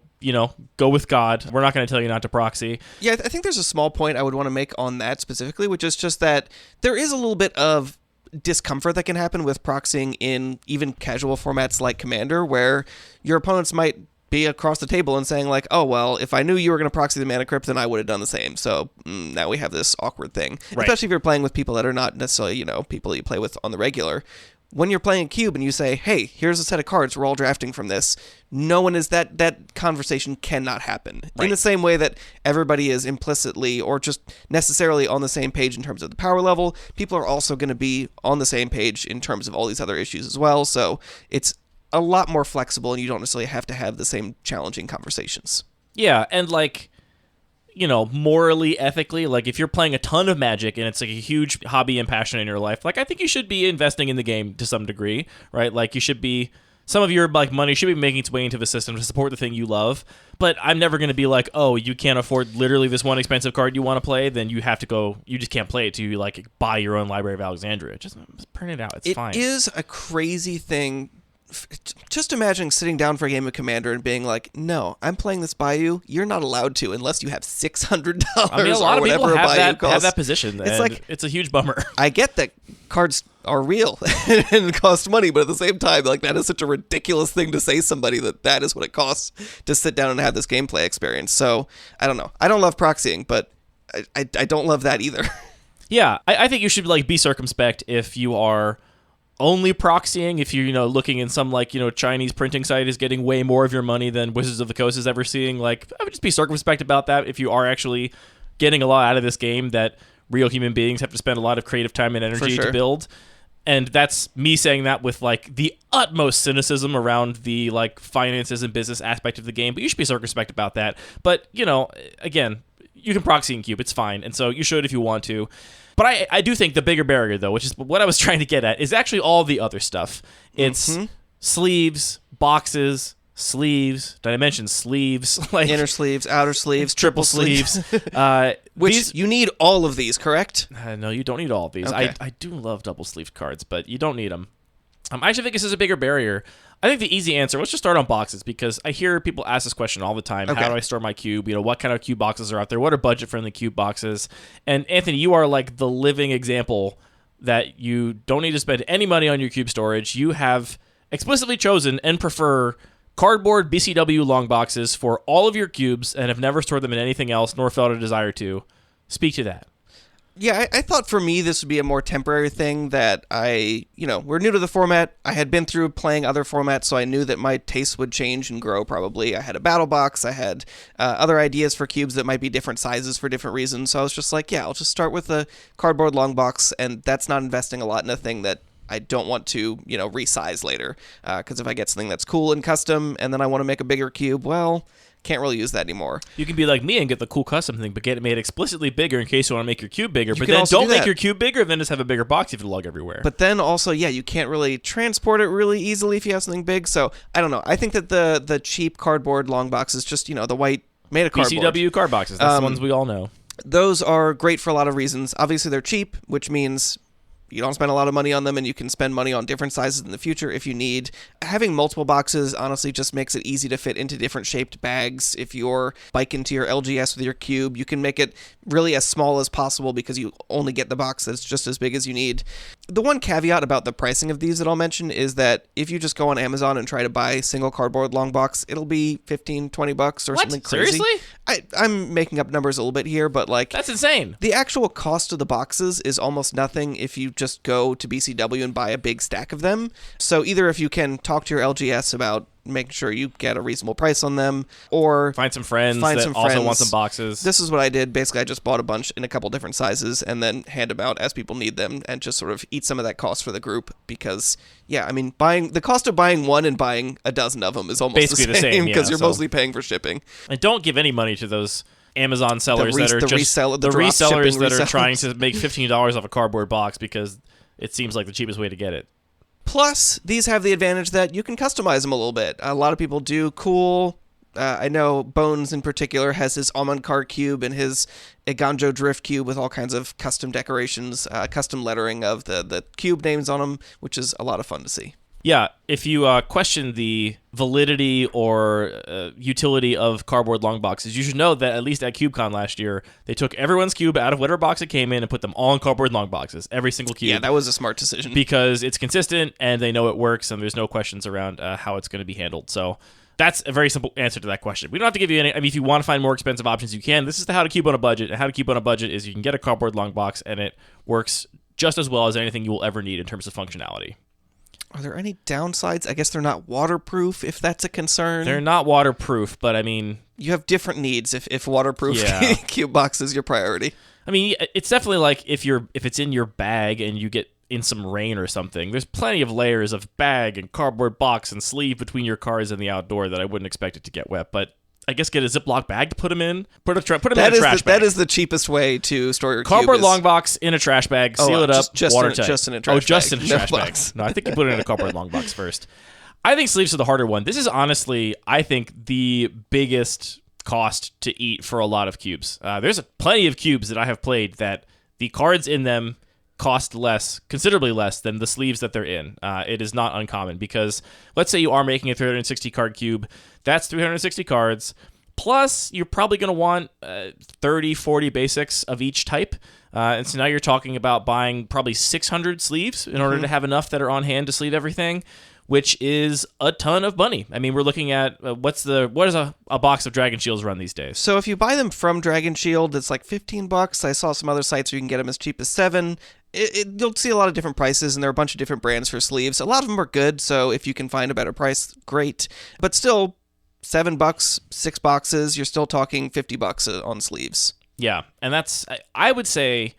go with God. We're not going to tell you not to proxy. Yeah, I think there's a small point I would want to make on that specifically, which is just that there is a little bit of discomfort that can happen with proxying in even casual formats like Commander, where your opponents might be across the table and saying like, oh, well, if I knew you were going to proxy the Mana Crypt, then I would have done the same. So now we have this awkward thing, right. Especially if you're playing with people that are not necessarily, people that you play with on the regular. When you're playing Cube and you say, hey, here's a set of cards, we're all drafting from this, no one is that conversation cannot happen. Right. In the same way that everybody is implicitly or just necessarily on the same page in terms of the power level, people are also going to be on the same page in terms of all these other issues as well. So it's a lot more flexible, and you don't necessarily have to have the same challenging conversations. Yeah, and morally, ethically, like if you're playing a ton of Magic and it's like a huge hobby and passion in your life, like I think you should be investing in the game to some degree, right? Like you should be some of your like money should be making its way into the system to support the thing you love. But I'm never going to be like, oh, you can't afford literally this one expensive card you want to play, then you have to go. You just can't play it till you like buy your own Library of Alexandria. Just print it out. It's fine. It is a crazy thing. Just imagine sitting down for a game of Commander and being like, no, I'm playing this Bayou. You're not allowed to unless you have $600 I mean, a lot or of people whatever a Bayou have costs. that position. It's like, it's a huge bummer. I get that cards are real and cost money, but at the same time, like, that is such a ridiculous thing to say to somebody that is what it costs to sit down and have this gameplay experience. So, I don't know. I don't love proxying, but I don't love that either. Yeah, I think you should like be circumspect if you are only proxying, if you're looking in some like Chinese printing site is getting way more of your money than Wizards of the Coast is ever seeing. Like, I would just be circumspect about that. If you are actually getting a lot out of this game that real human beings have to spend a lot of creative time and energy to build, and that's me saying that with like the utmost cynicism around the like finances and business aspect of the game. But you should be circumspect about that. But again, you can proxy in Cube, it's fine, and so you should if you want to. But I do think the bigger barrier, though, which is what I was trying to get at, is actually all the other stuff. It's sleeves, boxes, sleeves. Did I mention sleeves? Like inner sleeves, outer sleeves, triple sleeves. Which you need all of these, correct? No, you don't need all of these. Okay. I do love double-sleeved cards, but you don't need them. I actually think this is a bigger barrier. I think the easy answer, let's just start on boxes, because I hear people ask this question all the time. Okay. How do I store my cube? What kind of cube boxes are out there? What are budget-friendly cube boxes? And Anthony, you are like the living example that you don't need to spend any money on your cube storage. You have explicitly chosen and prefer cardboard BCW long boxes for all of your cubes and have never stored them in anything else, nor felt a desire to. Speak to that. Yeah, I thought for me this would be a more temporary thing that we're new to the format. I had been through playing other formats, so I knew that my taste would change and grow probably. I had a battle box. I had other ideas for cubes that might be different sizes for different reasons. So I was just like, yeah, I'll just start with a cardboard long box, and that's not investing a lot in a thing that I don't want to, resize later. Because if I get something that's cool and custom, and then I want to make a bigger cube, well, can't really use that anymore. You can be like me and get the cool custom thing, but get it made explicitly bigger in case you want to make your cube bigger. But then don't make your cube bigger, then just have a bigger box you have to lug everywhere. But then also, yeah, you can't really transport it really easily if you have something big. So I don't know. I think that the cheap cardboard long boxes, just the white made of cardboard. BCW card boxes. That's the ones we all know. Those are great for a lot of reasons. Obviously, they're cheap, which means you don't spend a lot of money on them, and you can spend money on different sizes in the future if you need. Having multiple boxes honestly just makes it easy to fit into different shaped bags. If you're biking to your LGS with your cube, you can make it really as small as possible because you only get the box that's just as big as you need. The one caveat about the pricing of these that I'll mention is that if you just go on Amazon and try to buy a single cardboard long box, it'll be $15-$20 or something crazy. Seriously? I'm making up numbers a little bit here, but like that's insane. The actual cost of the boxes is almost nothing if you just go to BCW and buy a big stack of them. So either if you can talk to your LGS about making sure you get a reasonable price on them, or find some friends that also want some boxes. This is what I did. Basically, I just bought a bunch in a couple different sizes and then hand them out as people need them and just sort of eat some of that cost for the group because, yeah, I mean, the cost of buying one and buying a dozen of them is almost basically the same because you're mostly paying for shipping. And don't give any money to those Amazon sellers that are the just resellers that are trying to make $15 off a cardboard box because it seems like the cheapest way to get it. Plus, these have the advantage that you can customize them a little bit. A lot of people do cool. I know Bones in particular has his Almond cube and his Iganjo Drift cube with all kinds of custom decorations, custom lettering of the cube names on them, which is a lot of fun to see. Yeah, if you question the validity or utility of cardboard long boxes, you should know that at least at CubeCon last year, they took everyone's cube out of whatever box it came in and put them all in cardboard long boxes, every single cube. Yeah, that was a smart decision. Because it's consistent and they know it works and there's no questions around how it's going to be handled. So that's a very simple answer to that question. We don't have to give you any. I mean, if you want to find more expensive options, you can. This is the how to cube on a budget. And how to cube on a budget is you can get a cardboard long box and it works just as well as anything you will ever need in terms of functionality. Are there any downsides? I guess they're not waterproof, if that's a concern. They're not waterproof, but I mean... You have different needs if waterproof cube box is your priority. I mean, it's definitely like if it's in your bag and you get in some rain or something, there's plenty of layers of bag and cardboard box and sleeve between your cars and the outdoor that I wouldn't expect it to get wet, but... I guess get a Ziploc bag to put them in. Put them in a trash bag. That is the cheapest way to store your cardboard cube. long box in a trash bag, seal it up, watertight. Just in a trash bag. Just in a trash bag. Box. No, I think you put it in a cardboard long box first. I think sleeves are the harder one. This is honestly, I think, the biggest cost to eat for a lot of cubes. There's plenty of cubes that I have played that the cards in them cost less, considerably less than the sleeves that they're in. It is not uncommon because let's say you are making a 360 card cube. That's 360 cards. Plus, you're probably going to want 30, 40 basics of each type. And so now you're talking about buying probably 600 sleeves in order to have enough that are on hand to sleeve everything, which is a ton of money. I mean, we're looking at what does a box of Dragon Shields run these days? So if you buy them from Dragon Shield, it's like $15. I saw some other sites where you can get them as cheap as $7. You'll see a lot of different prices, and there are a bunch of different brands for sleeves. A lot of them are good, so if you can find a better price, great. But still, $7, 6 boxes, you're still talking $50 on sleeves. Yeah, and I would say,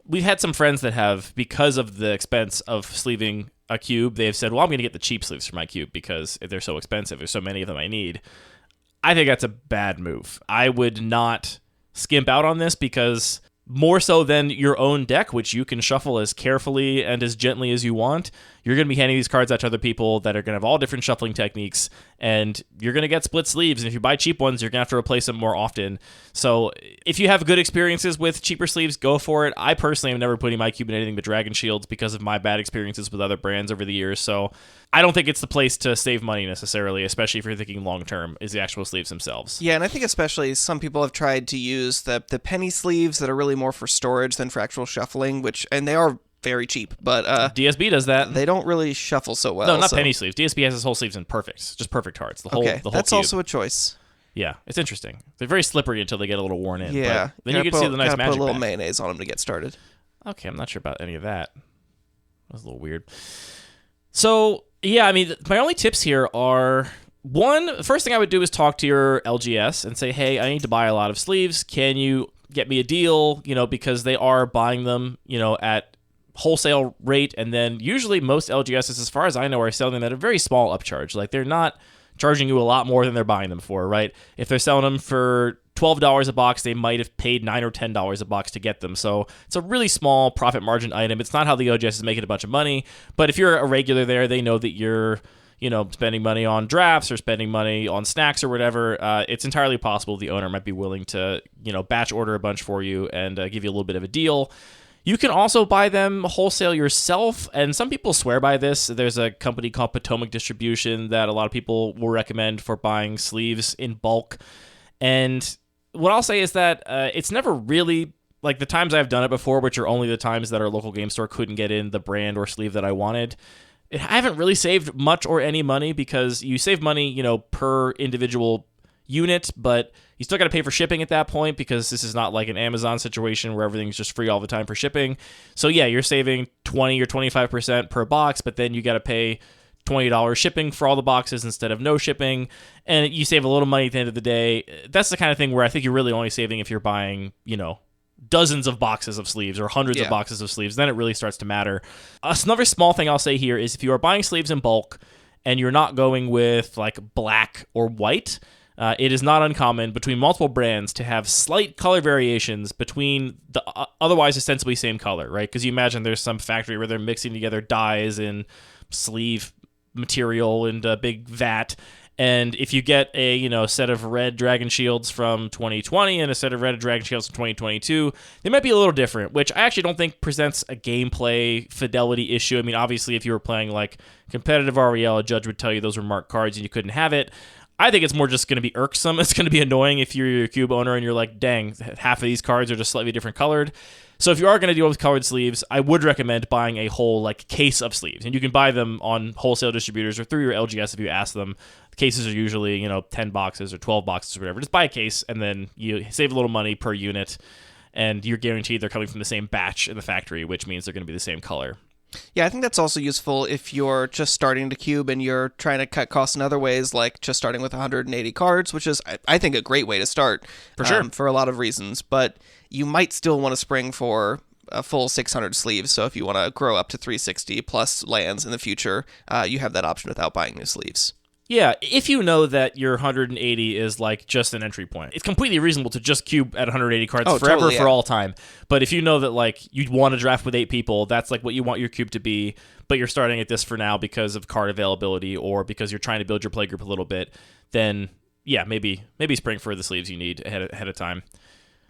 we've had some friends that have, because of the expense of sleeving a cube, they've said, well, I'm going to get the cheap sleeves for my cube because they're so expensive. There's so many of them I need. I think that's a bad move. I would not skimp out on this because more so than your own deck, which you can shuffle as carefully and as gently as you want, you're going to be handing these cards out to other people that are going to have all different shuffling techniques, and you're going to get split sleeves. And if you buy cheap ones, you're going to have to replace them more often. So if you have good experiences with cheaper sleeves, go for it. I personally am never putting my cube in anything but Dragon Shields because of my bad experiences with other brands over the years. So I don't think it's the place to save money necessarily, especially if you're thinking long-term, is the actual sleeves themselves. Yeah, and I think especially some people have tried to use the penny sleeves that are really more for storage than for actual shuffling, and they are very cheap, but DSB does that. They don't really shuffle so well. No, not penny sleeves. DSB has his whole sleeves in just perfect cards. The whole that's cube. Also a choice. Yeah, it's interesting. They're very slippery until they get a little worn in. Yeah, but then you get to see the nice magic put a little back. mayonnaise on them to get started. Okay, I'm not sure about any of that. That was a little weird. So yeah, I mean, my only tips here are, one, the first thing I would do is talk to your LGS and say, hey, I need to buy a lot of sleeves. Can you get me a deal? Because they are buying them, at wholesale rate, and then usually most LGSs, as far as I know, are selling them at a very small upcharge. Like, they're not charging you a lot more than they're buying them for, right? If they're selling them for $12 a box, they might have paid $9 or $10 a box to get them. So it's a really small profit margin item. It's not how the OGS is making a bunch of money, but if you're a regular there, they know that you're spending money on drafts or spending money on snacks or whatever. It's entirely possible the owner might be willing to, batch order a bunch for you and give you a little bit of a deal. You can also buy them wholesale yourself, and some people swear by this. There's a company called Potomac Distribution that a lot of people will recommend for buying sleeves in bulk. And what I'll say is that it's never really, like the times I've done it before, which are only the times that our local game store couldn't get in the brand or sleeve that I wanted, I haven't really saved much or any money, because you save money, per individual unit, but you still got to pay for shipping at that point, because this is not like an Amazon situation where everything's just free all the time for shipping. So yeah, you're saving 20 or 25% per box, but then you got to pay $20 shipping for all the boxes instead of no shipping, and you save a little money at the end of the day. That's the kind of thing where I think you're really only saving if you're buying, dozens of boxes of sleeves or hundreds of boxes of sleeves. Then it really starts to matter. Another small thing I'll say here is, if you are buying sleeves in bulk and you're not going with like black or white, it is not uncommon between multiple brands to have slight color variations between the otherwise ostensibly same color, right? Because you imagine there's some factory where they're mixing together dyes and sleeve material in a big vat, and if you get a set of red Dragon Shields from 2020 and a set of red Dragon Shields from 2022, they might be a little different, which I actually don't think presents a gameplay fidelity issue. I mean, obviously, if you were playing like competitive REL, a judge would tell you those were marked cards and you couldn't have it. I think it's more just going to be irksome. It's going to be annoying if you're a cube owner and you're like, dang, half of these cards are just slightly different colored. So if you are going to deal with colored sleeves, I would recommend buying a whole case of sleeves. And you can buy them on wholesale distributors or through your LGS if you ask them. The cases are usually, 10 boxes or 12 boxes or whatever. Just buy a case, and then you save a little money per unit, and you're guaranteed they're coming from the same batch in the factory, which means they're going to be the same color. Yeah, I think that's also useful if you're just starting to cube and you're trying to cut costs in other ways, like just starting with 180 cards, which is, I think, a great way to start. For sure. For a lot of reasons. But you might still want to spring for a full 600 sleeves. So if you want to grow up to 360 plus lands in the future, you have that option without buying new sleeves. Yeah, if you know that your 180 is like just an entry point, it's completely reasonable to just cube at 180 cards forever, totally, for all time. But if you know that like you want to draft with 8 people, that's like what you want your cube to be, but you're starting at this for now because of card availability or because you're trying to build your playgroup a little bit, then yeah, maybe spring for the sleeves you need ahead of time.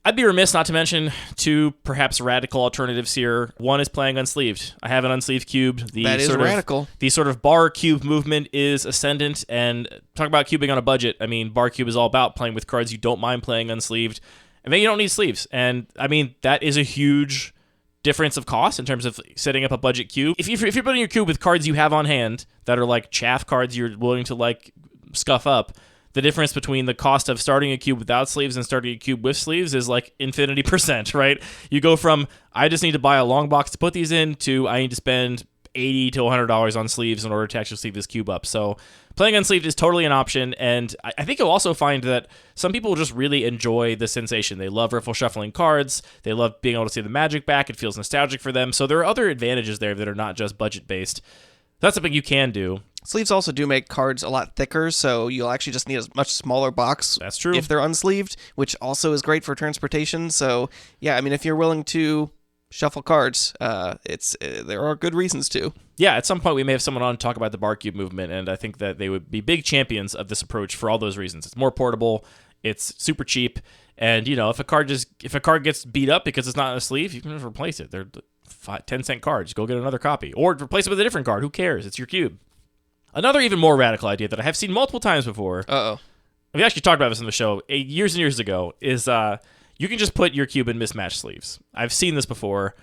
I'd be remiss not to mention 2 perhaps radical alternatives here. One is playing unsleeved. I have an unsleeved cube. That is radical. The sort of bar cube movement is ascendant, and talk about cubing on a budget. I mean, bar cube is all about playing with cards you don't mind playing unsleeved, and then you don't need sleeves. And I mean, that is a huge difference of cost in terms of setting up a budget cube. If you're building your cube with cards you have on hand that are like chaff cards you're willing to like scuff up, the difference between the cost of starting a cube without sleeves and starting a cube with sleeves is like infinity %, right? You go from, I just need to buy a long box to put these in, to I need to spend $80 to $100 on sleeves in order to actually sleeve this cube up. So playing unsleeved is totally an option, and I think you'll also find that some people just really enjoy the sensation. They love riffle shuffling cards. They love being able to see the magic back. It feels nostalgic for them. So there are other advantages there that are not just budget-based. That's something you can do. Sleeves also do make cards a lot thicker, so you'll actually just need a much smaller box. That's true. If they're unsleeved, which also is great for transportation. So, yeah, I mean, if you're willing to shuffle cards, there are good reasons to. Yeah, at some point we may have someone on to talk about the bar cube movement, and I think that they would be big champions of this approach for all those reasons. It's more portable, it's super cheap, and you know, if a card gets beat up because it's not in a sleeve, you can just replace it. They're 10-cent cards. Go get another copy, or replace it with a different card. Who cares? It's your cube. Another even more radical idea that I have seen multiple times before. We actually talked about this on the show years and years ago. Is you can just put your cube in mismatched sleeves. I've seen this before.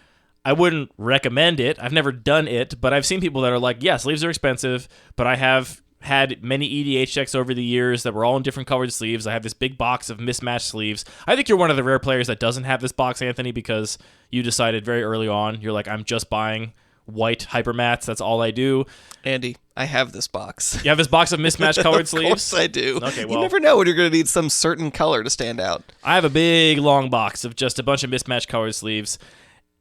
I wouldn't recommend it. I've never done it, but I've seen people that are like, yeah, sleeves are expensive, but I have had many EDH decks over the years that were all in different colored sleeves. I have this big box of mismatched sleeves. I think you're one of the rare players that doesn't have this box, Anthony, because you decided very early on, you're like, I'm just buying white hypermats. That's all I do. Andy, I have this box. You have this box of mismatched colored sleeves? Of course I do. Okay, well, you never know when you're going to need some certain color to stand out. I have a big, long box of just a bunch of mismatched colored sleeves.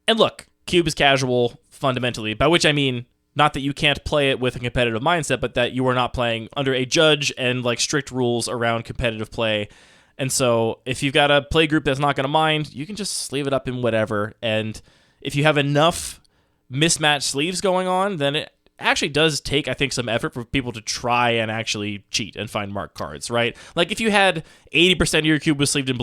And look, cube is casual, fundamentally, by which I mean not that you can't play it with a competitive mindset, but that you are not playing under a judge and like strict rules around competitive play. And so if you've got a play group that's not going to mind, you can just sleeve it up in whatever. And if you have enough mismatched sleeves going on, then it actually does take, I think, some effort for people to try and actually cheat and find marked cards, right? Like if you had 80% of your cube was sleeved in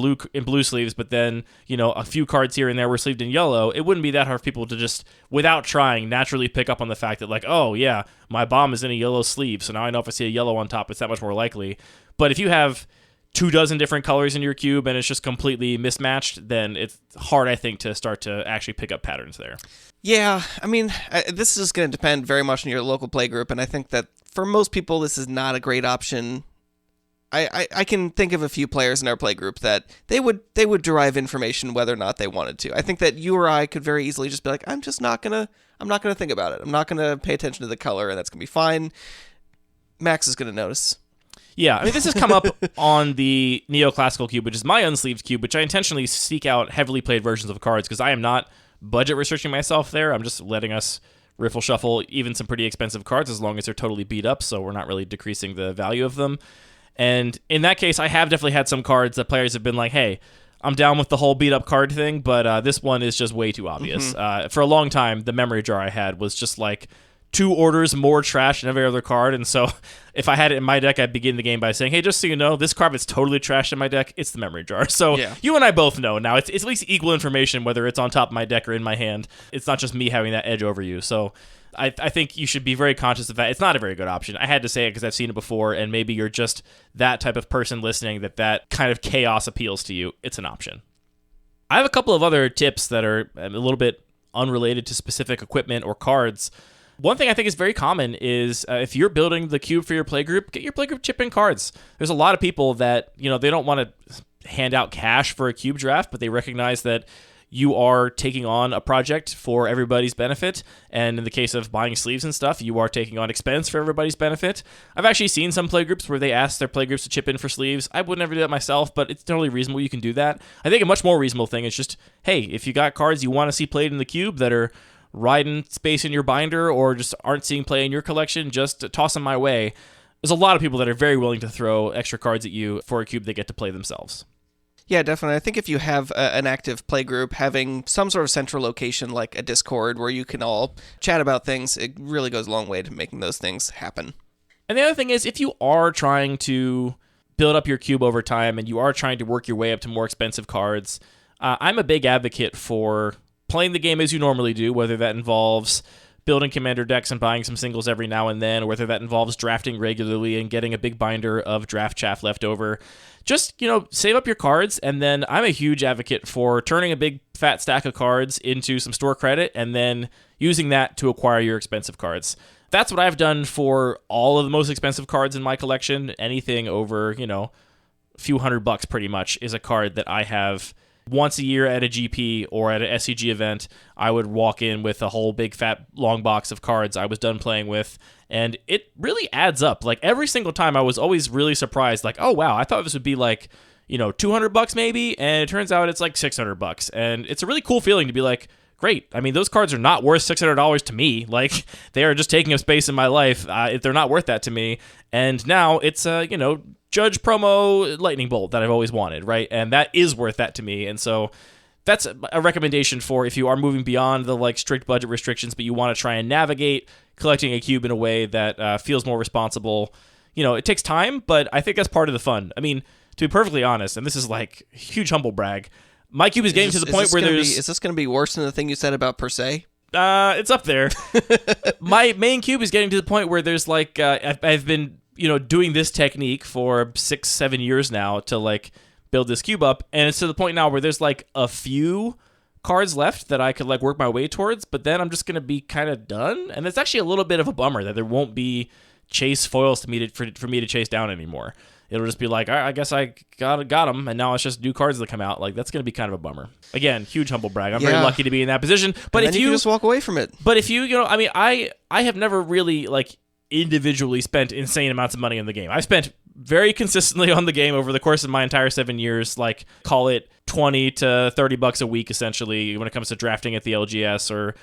blue sleeves, but then, you know, a few cards here and there were sleeved in yellow, it wouldn't be that hard for people to just, without trying, naturally pick up on the fact that like, oh yeah, my bomb is in a yellow sleeve, so now I know if I see a yellow on top, it's that much more likely. But if you have 24 different colors in your cube and it's just completely mismatched, then it's hard, I think, to start to actually pick up patterns there. Yeah, I mean, this is going to depend very much on your local playgroup, and I think that for most people, this is not a great option. I can think of a few players in our playgroup that they would derive information whether or not they wanted to. I think that you or I could very easily just be like, I'm not gonna think about it. I'm not gonna pay attention to the color, and that's gonna be fine. Max is gonna notice. Yeah, I mean, this has come up on the Neoclassical Cube, which is my unsleeved cube, which I intentionally seek out heavily played versions of cards because I am not budget researching myself there. I'm just letting us riffle shuffle even some pretty expensive cards as long as they're totally beat up, so we're not really decreasing the value of them. And in that case, I have definitely had some cards that players have been like, hey, I'm down with the whole beat up card thing, but this one is just way too obvious. For a long time, the memory jar I had was just like 2 orders more trash than every other card, and so if I had it in my deck, I'd begin the game by saying, hey, just so you know, this card that's totally trash in my deck, it's the memory jar. So yeah. You and I both know now, it's at least equal information whether it's on top of my deck or in my hand. It's not just me having that edge over you. So I think you should be very conscious of that. It's not a very good option. I had to say it because I've seen it before, and maybe you're just that type of person listening that kind of chaos appeals to you. It's an option. I have a couple of other tips that are a little bit unrelated to specific equipment or cards. One thing I think is very common is if you're building the cube for your playgroup, get your playgroup chip in cards. There's a lot of people that, you know, they don't want to hand out cash for a cube draft, but they recognize that you are taking on a project for everybody's benefit. And in the case of buying sleeves and stuff, you are taking on expense for everybody's benefit. I've actually seen some playgroups where they ask their playgroups to chip in for sleeves. I would never do that myself, but it's totally reasonable. You can do that. I think a much more reasonable thing is just, hey, if you got cards you want to see played in the cube that are riding space in your binder or just aren't seeing play in your collection, just toss them my way. there's a lot of people that are very willing to throw extra cards at you for a cube they get to play themselves. Yeah, definitely. I think if you have an active play group, having some sort of central location like a Discord where you can all chat about things, it really goes a long way to making those things happen. And the other thing is, if you are trying to build up your cube over time and you are trying to work your way up to more expensive cards, I'm a big advocate for playing the game as you normally do, whether that involves building commander decks and buying some singles every now and then, or whether that involves drafting regularly and getting a big binder of draft chaff left over. Just, save up your cards, and then I'm a huge advocate for turning a big fat stack of cards into some store credit and then using that to acquire your expensive cards. That's what I've done for all of the most expensive cards in my collection. Anything over, a few $100 pretty much is a card that I have once a year at a GP or at an SCG event. I would walk in with a whole big fat long box of cards I was done playing with, and it really adds up. Like every single time I was always really surprised, like, oh wow, I thought this would be like, $200 maybe, and it turns out it's like $600. And it's a really cool feeling to be like, great. I mean, those cards are not worth $600 to me. Like, they are just taking up space in my life. If they're not worth that to me. And now it's Judge promo lightning bolt that I've always wanted, right? And that is worth that to me. And so that's a recommendation for if you are moving beyond the strict budget restrictions, but you want to try and navigate collecting a cube in a way that feels more responsible. It takes time, but I think that's part of the fun. I mean, to be perfectly honest, and this is huge humble brag, my cube is getting to the point where is this going to be worse than the thing you said about per se? It's up there. My main cube is getting to the point where there's I've been doing this technique for 6-7 years now to build this cube up, and it's to the point now where there's a few cards left that I could work my way towards, but then I'm just gonna be kind of done, and it's actually a little bit of a bummer that there won't be chase foils for me to chase down anymore. It'll just be all right, I guess I got them, and now it's just new cards that come out. That's going to be kind of a bummer. Again, huge humble brag. I'm very lucky to be in that position. But and if you can just walk away from it. But if I have never really individually spent insane amounts of money in the game. I've spent very consistently on the game over the course of my entire 7 years, call it $20 to $30 a week, essentially, when it comes to drafting at the LGS or,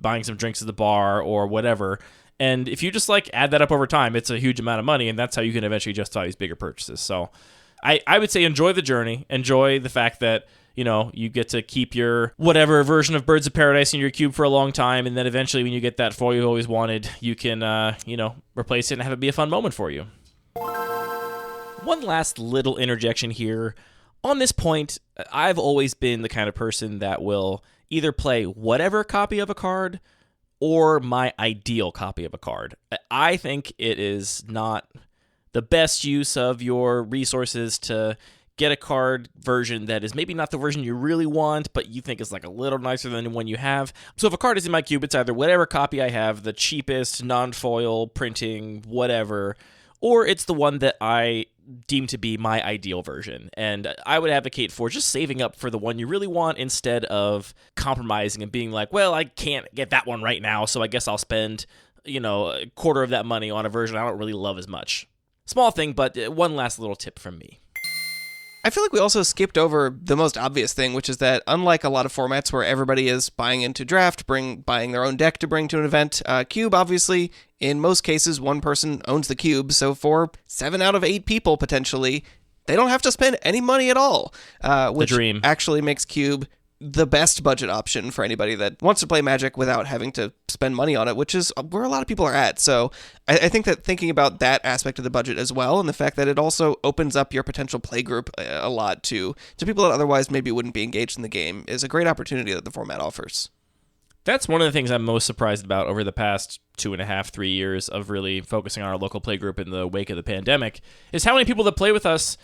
buying some drinks at the bar or whatever. And if you just add that up over time, it's a huge amount of money, and that's how you can eventually justify these bigger purchases. So I would say enjoy the journey, enjoy the fact that, you get to keep your whatever version of Birds of Paradise in your cube for a long time, and then eventually when you get that foil you always wanted, you can, replace it and have it be a fun moment for you. One last little interjection here. On this point, I've always been the kind of person that will either play whatever copy of a card or my ideal copy of a card. I think it is not the best use of your resources to get a card version that is maybe not the version you really want, but you think is a little nicer than the one you have. So if a card is in my cube, it's either whatever copy I have, the cheapest, non-foil, printing, whatever, or it's the one that I deem to be my ideal version. And I would advocate for just saving up for the one you really want instead of compromising and being well, I can't get that one right now, so I guess I'll spend, a quarter of that money on a version I don't really love as much. Small thing, but one last little tip from me. I feel like we also skipped over the most obvious thing, which is that unlike a lot of formats where everybody is buying into draft, buying their own deck to bring to an event, cube, obviously, in most cases, one person owns the cube. So for 7 out of 8 people, potentially, they don't have to spend any money at all, which the dream. Actually makes cube the best budget option for anybody that wants to play Magic without having to spend money on it, which is where a lot of people are at. So I think that thinking about that aspect of the budget as well, and the fact that it also opens up your potential playgroup a lot to people that otherwise maybe wouldn't be engaged in the game, is a great opportunity that the format offers. That's one of the things I'm most surprised about over the past 2.5, 3 years of really focusing on our local playgroup in the wake of the pandemic, is how many people that play with us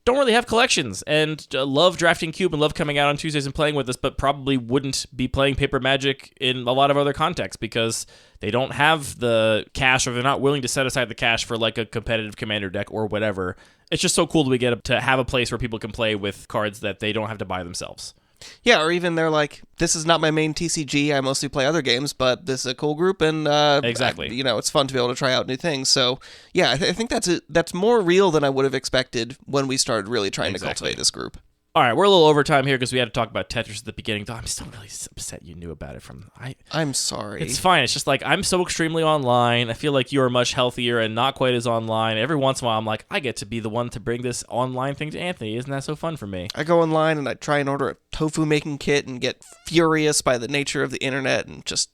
don't really have collections and love drafting cube and love coming out on Tuesdays and playing with us, but probably wouldn't be playing paper Magic in a lot of other contexts because they don't have the cash, or they're not willing to set aside the cash for a competitive commander deck or whatever. It's just so cool that we get to have a place where people can play with cards that they don't have to buy themselves. Yeah, or even they're this is not my main TCG, I mostly play other games, but this is a cool group, and exactly, it's fun to be able to try out new things. So yeah, I think that's more real than I would have expected when we started really trying to cultivate this group. All right, we're a little overtime here because we had to talk about Tetris at the beginning. Though I'm still really upset you knew about it from. I'm sorry. It's fine. It's just like I'm so extremely online. I feel like you are much healthier and not quite as online. Every once in a while, I'm like, I get to be the one to bring this online thing to Anthony. Isn't that so fun for me? I go online and I try and order a tofu making kit and get furious by the nature of the internet and just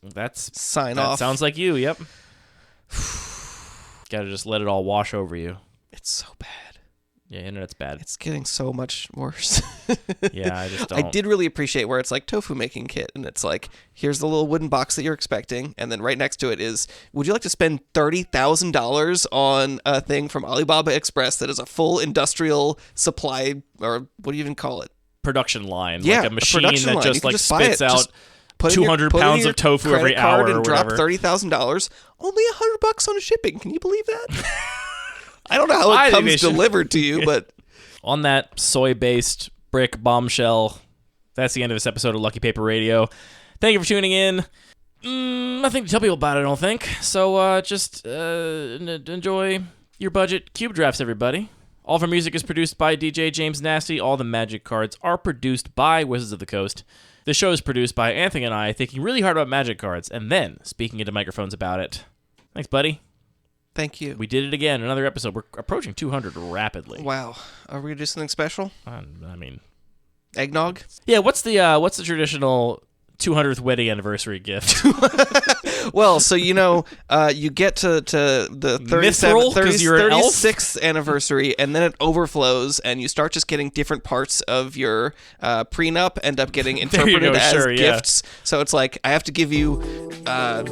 sign off. Sounds like you. Yep. Got to just let it all wash over you. It's so bad. Yeah, internet's bad. It's getting so much worse. Yeah, I just don't. I did really appreciate where it's like tofu making kit, and it's like, here's the little wooden box that you're expecting, and then right next to it is, would you like to spend $30,000 on a thing from Alibaba Express that is a full industrial supply, or what do you even call it? Production line. Yeah, like a machine that line. just like just buy spits it. out Just put 200 pounds of tofu every hour and or drop whatever. $30,000. Only $100 on shipping. Can you believe that? I don't know how I it think they comes should- delivered to you, but On that soy-based brick bombshell, that's the end of this episode of Lucky Paper Radio. Thank you for tuning in. Nothing to tell people about it, I don't think. So just enjoy your budget cube drafts, everybody. All of our music is produced by DJ James Nasty. All the magic cards are produced by Wizards of the Coast. The show is produced by Anthony and I, thinking really hard about magic cards, and then speaking into microphones about it. Thanks, buddy. thank you. We did it again. Another episode. We're approaching 200 rapidly. Wow. Are we going to do something special? I mean, Eggnog? yeah. What's the traditional 200th wedding anniversary gift? Well, so you get to the Mithril, 'cause you're an elf? 36th anniversary, and then it overflows, and you start just getting different parts of your prenup end up getting interpreted as sure, yeah. gifts. So it's like, I have to give you...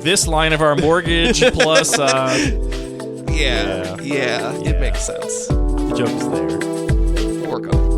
This line of our mortgage plus yeah, it makes sense. the joke is there. Work on it.